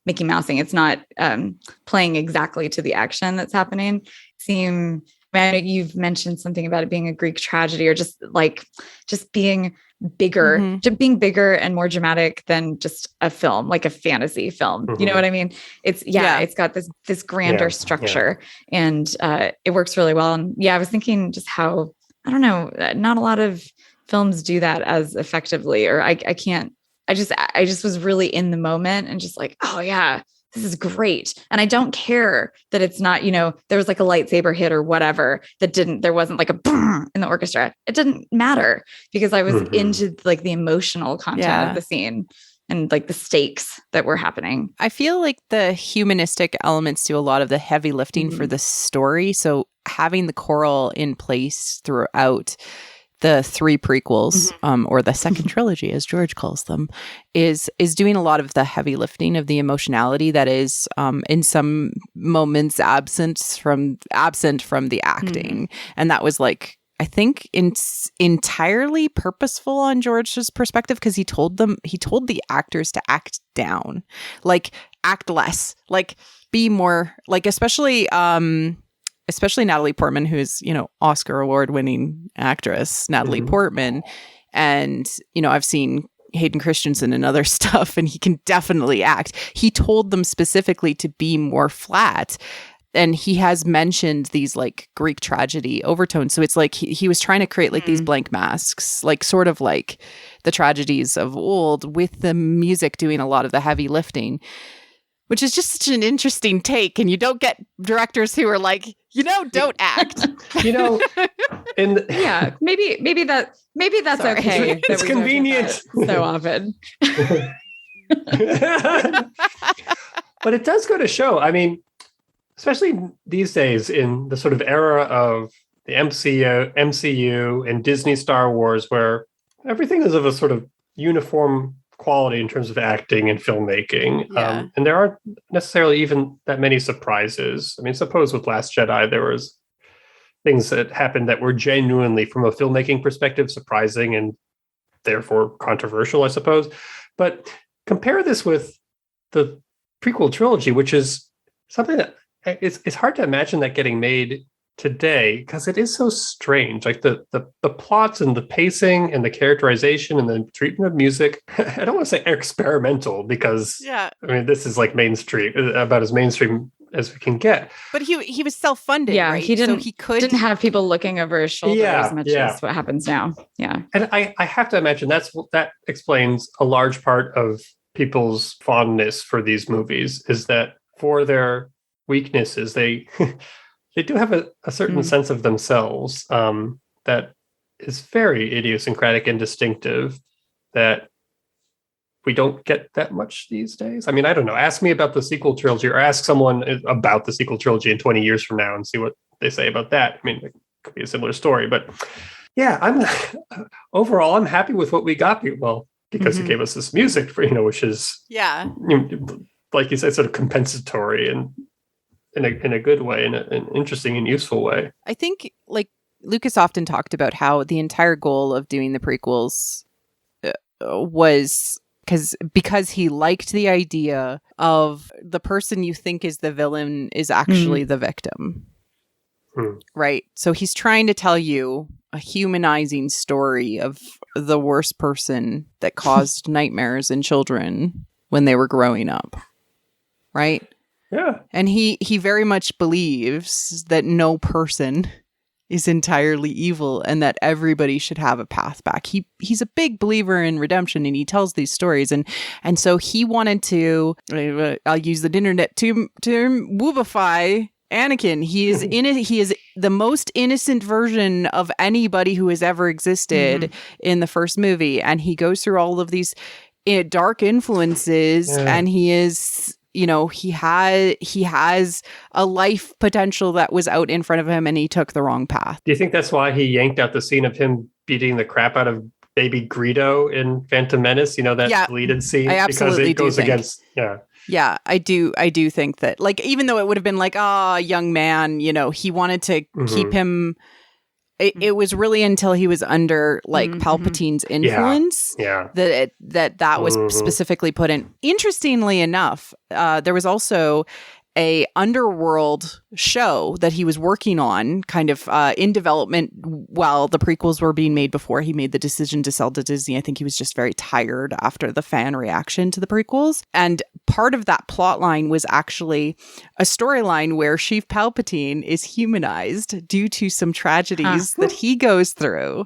Mickey Mousing, it's not playing exactly to the action that's happening. I know you've mentioned something about it being a Greek tragedy, or just being bigger, just being bigger and more dramatic than just a film, like a fantasy film. You know what I mean? It's got this grander structure, and it works really well. And I was thinking just how, I don't know, not a lot of films do that as effectively, or I just was really in the moment and just like, oh yeah, this is great. And I don't care that it's not, there was like a lightsaber hit or whatever there wasn't like a boom in the orchestra. It didn't matter because I was into like the emotional content of the scene and like the stakes that were happening. I feel like the humanistic elements do a lot of the heavy lifting for the story. So having the choral in place throughout the 3 prequels, or the second trilogy, as George calls them, is doing a lot of the heavy lifting of the emotionality that is, in some moments, absent from the acting, and that was like, I think, entirely purposeful on George's perspective, because he told the actors to act down, like act less, like be more, like especially Natalie Portman, who's, Oscar award-winning actress, Natalie Portman. And, I've seen Hayden Christensen and other stuff, and he can definitely act. He told them specifically to be more flat. And he has mentioned these like Greek tragedy overtones. So it's like he was trying to create like these blank masks, like sort of like the tragedies of old, with the music doing a lot of the heavy lifting, which is just such an interesting take. And you don't get directors who are like, don't act. And maybe that's Sorry. okay. It's convenient so often. But it does go to show, I mean, especially these days in the sort of era of the MCU and Disney Star Wars, where everything is of a sort of uniform quality in terms of acting and filmmaking. And there aren't necessarily even that many surprises. I mean, suppose with Last Jedi, there was things that happened that were genuinely, from a filmmaking perspective, surprising and therefore controversial, I suppose. But compare this with the prequel trilogy, which is something that it's hard to imagine that getting made today, because it is so strange. Like the plots and the pacing and the characterization and the treatment of music, I don't want to say experimental, because I mean, this is like mainstream, about as mainstream as we can get. But he was self-funded, right? He didn't, so he didn't have people looking over his shoulder as much as what happens now. Yeah. And I have to imagine that explains a large part of people's fondness for these movies, is that for their weaknesses, they do have a certain sense of themselves that is very idiosyncratic and distinctive, that we don't get that much these days. I mean, I don't know. Ask me about the sequel trilogy, or ask someone about the sequel trilogy in 20 years from now and see what they say about that. I mean, it could be a similar story, but yeah, overall, I'm happy with what we got. Well, because he gave us this music for, which is, like you said, sort of compensatory and in a good way, in an interesting and useful way. I think, like, Lucas often talked about how the entire goal of doing the prequels was because he liked the idea of the person you think is the villain is actually the victim. Right? So he's trying to tell you a humanizing story of the worst person that caused nightmares in children when they were growing up. Right? Yeah. And he very much believes that no person is entirely evil and that everybody should have a path back. He's a big believer in redemption, and he tells these stories. And so he wanted to, I'll use the internet term, woobify Anakin. He is the most innocent version of anybody who has ever existed in the first movie. And he goes through all of these dark influences, and he is... he has a life potential that was out in front of him, and he took the wrong path. Do you think that's why he yanked out the scene of him beating the crap out of baby Greedo in Phantom Menace? That deleted scene? I absolutely because it goes against, Yeah, I do think that, like, even though it would have been like, young man, he wanted to keep him it was really until he was under like Palpatine's influence that was specifically put in. Interestingly enough, there was also a underworld show that he was working on kind of in development while the prequels were being made before he made the decision to sell to Disney. I think he was just very tired after the fan reaction to the prequels. And part of that plot line was actually a storyline where Sheev Palpatine is humanized due to some tragedies that he goes through,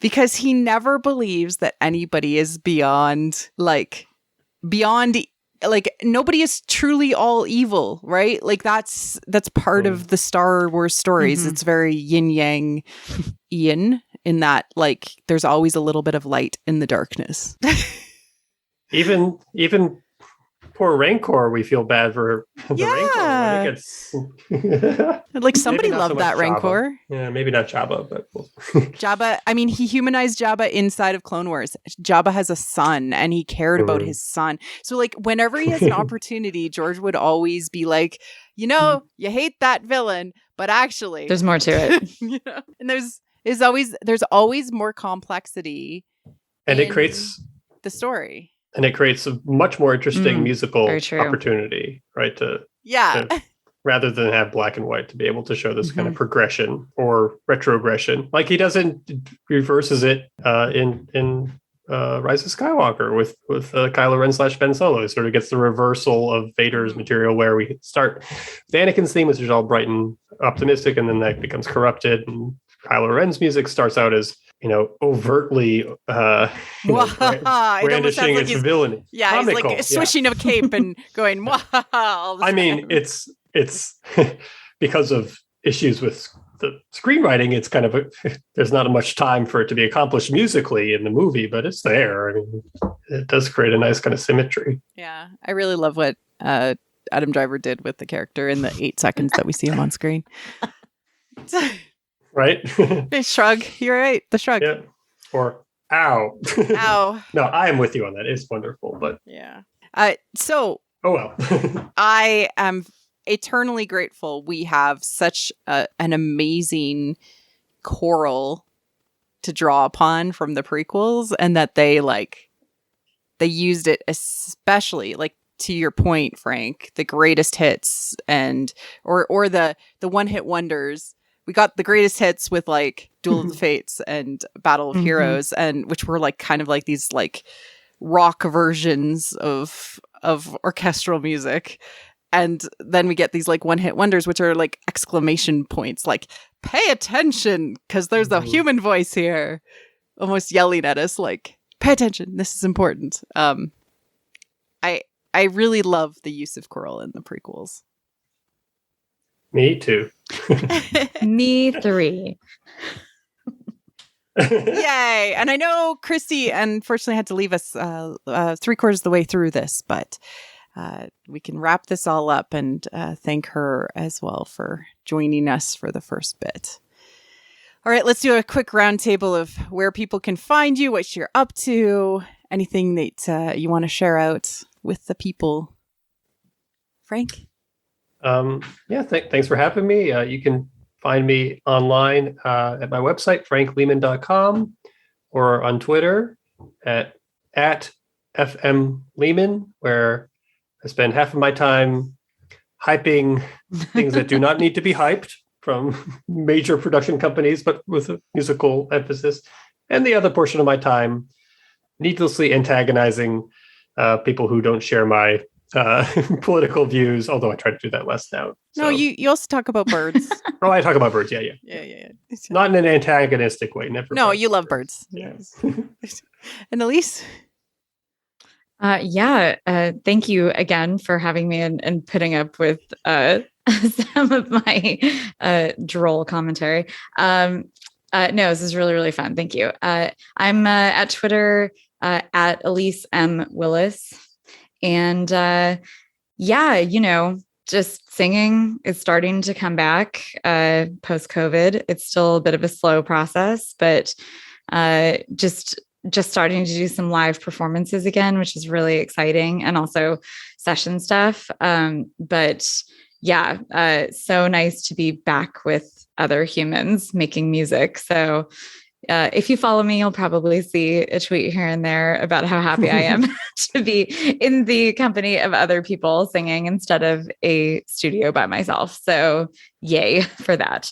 because he never believes that anybody is beyond nobody is truly all evil, right? Like that's part of the Star Wars stories. It's very yin yang Ian in that like there's always a little bit of light in the darkness. even poor Rancor, we feel bad for the Rancor when it gets like somebody loved so that Jabba. Rancor. Yeah, maybe not Jabba, but Jabba. I mean, he humanized Jabba inside of Clone Wars. Jabba has a son, and he cared about his son. So, like, whenever he has an opportunity, George would always be like, you hate that villain, but actually, there's more to it. And there's always more complexity, and it creates the story. And it creates a much more interesting musical opportunity, right? Rather than have black and white, to be able to show this kind of progression or retrogression. Like he reverses it in Rise of Skywalker with Kylo Ren / Ben Solo. He sort of gets the reversal of Vader's material, where we start with Anakin's theme, which is all bright and optimistic, and then that becomes corrupted. And Kylo Ren's music starts out as overtly brandishing its villainy. Yeah, comical. He's like swishing a cape and going, I mean, it's because of issues with the screenwriting, it's kind of there's not much time for it to be accomplished musically in the movie, but it's there. I mean, it does create a nice kind of symmetry. Yeah, I really love what Adam Driver did with the character in the 8 seconds that we see him on screen. Right? Shrug. You're right. The shrug. Yeah. Or ow. Ow. No, I am with you on that. It's wonderful, but yeah. So. Oh well. I am eternally grateful we have such an amazing choral to draw upon from the prequels, and that they used it, especially like to your point, Frank, the greatest hits or the one-hit wonders. We got the greatest hits with like Duel of the Fates and Battle of Heroes, and which were like kind of like these like rock versions of orchestral music. And then we get these like one-hit wonders, which are like exclamation points, like pay attention, because there's a human voice here, almost yelling at us, like pay attention, this is important. I really love the use of choral in the prequels. Me too. Me 3. Yay! And I know Christy unfortunately had to leave us 3/4 of the way through this, but we can wrap this all up and thank her as well for joining us for the first bit. All right, let's do a quick roundtable of where people can find you, what you're up to, anything that you want to share out with the people. Frank? Thanks for having me. You can find me online at my website, franklehman.com, or on Twitter at FM Lehman, where I spend half of my time hyping things that do not need to be hyped from major production companies, but with a musical emphasis, and the other portion of my time needlessly antagonizing people who don't share my political views, although I try to do that less now. So. No, you also talk about birds. Oh, I talk about birds. Yeah. Not in an antagonistic way. Never. No, you love birds. Yes. And Elyse? Thank you again for having me and putting up with some of my droll commentary. No, this is really, really fun. Thank you. I'm at Twitter at Elyse M. Willis. And just singing is starting to come back post-COVID. It's still a bit of a slow process, but just starting to do some live performances again, which is really exciting, and also session stuff. But So nice to be back with other humans making music. So if you follow me, you'll probably see a tweet here and there about how happy I am to be in the company of other people singing instead of a studio by myself. So yay for that.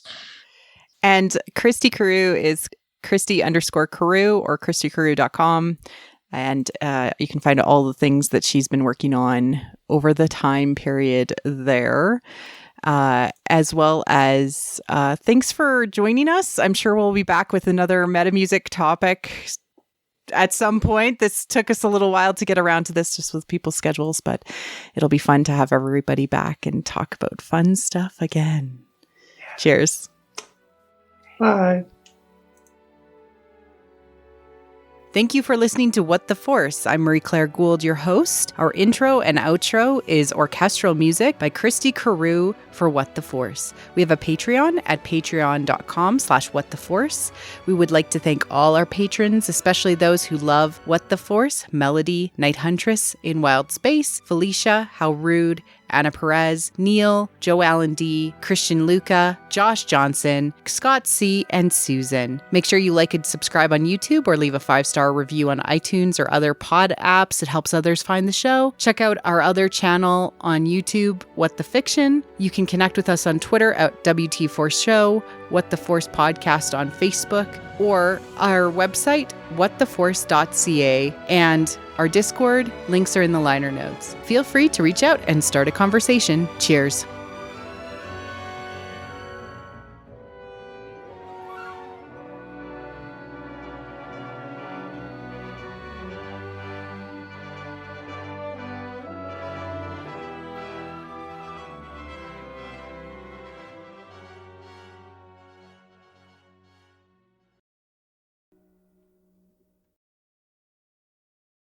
And Christy Carew is Christy_Carew or ChristyCarew.com. And you can find all the things that she's been working on over the time period there. As well as thanks for joining us. I'm sure we'll be back with another metamusic topic at some point. This took us a little while to get around to this just with people's schedules, but it'll be fun to have everybody back and talk about fun stuff again. Yeah. Cheers. Bye. Thank you for listening to What the Force. I'm Marie-Claire Gould, your host. Our intro and outro is orchestral music by Christy Carew for What the Force. We have a Patreon at patreon.com/whattheforce. We would like to thank all our patrons, especially those who love What the Force, Melody, Night Huntress, In Wild Space, Felicia, How Rude, Anna Perez, Neil, Joe Allen D, Christian Luca, Josh Johnson, Scott C, and Susan. Make sure you like and subscribe on YouTube or leave a 5-star review on iTunes or other pod apps. It helps others find the show. Check out our other channel on YouTube, What the Fiction. You can connect with us on Twitter at WT Force Show, What the Force Podcast on Facebook, or our website, whattheforce.ca, and our Discord. Links are in the liner notes. Feel free to reach out and start a conversation. Cheers.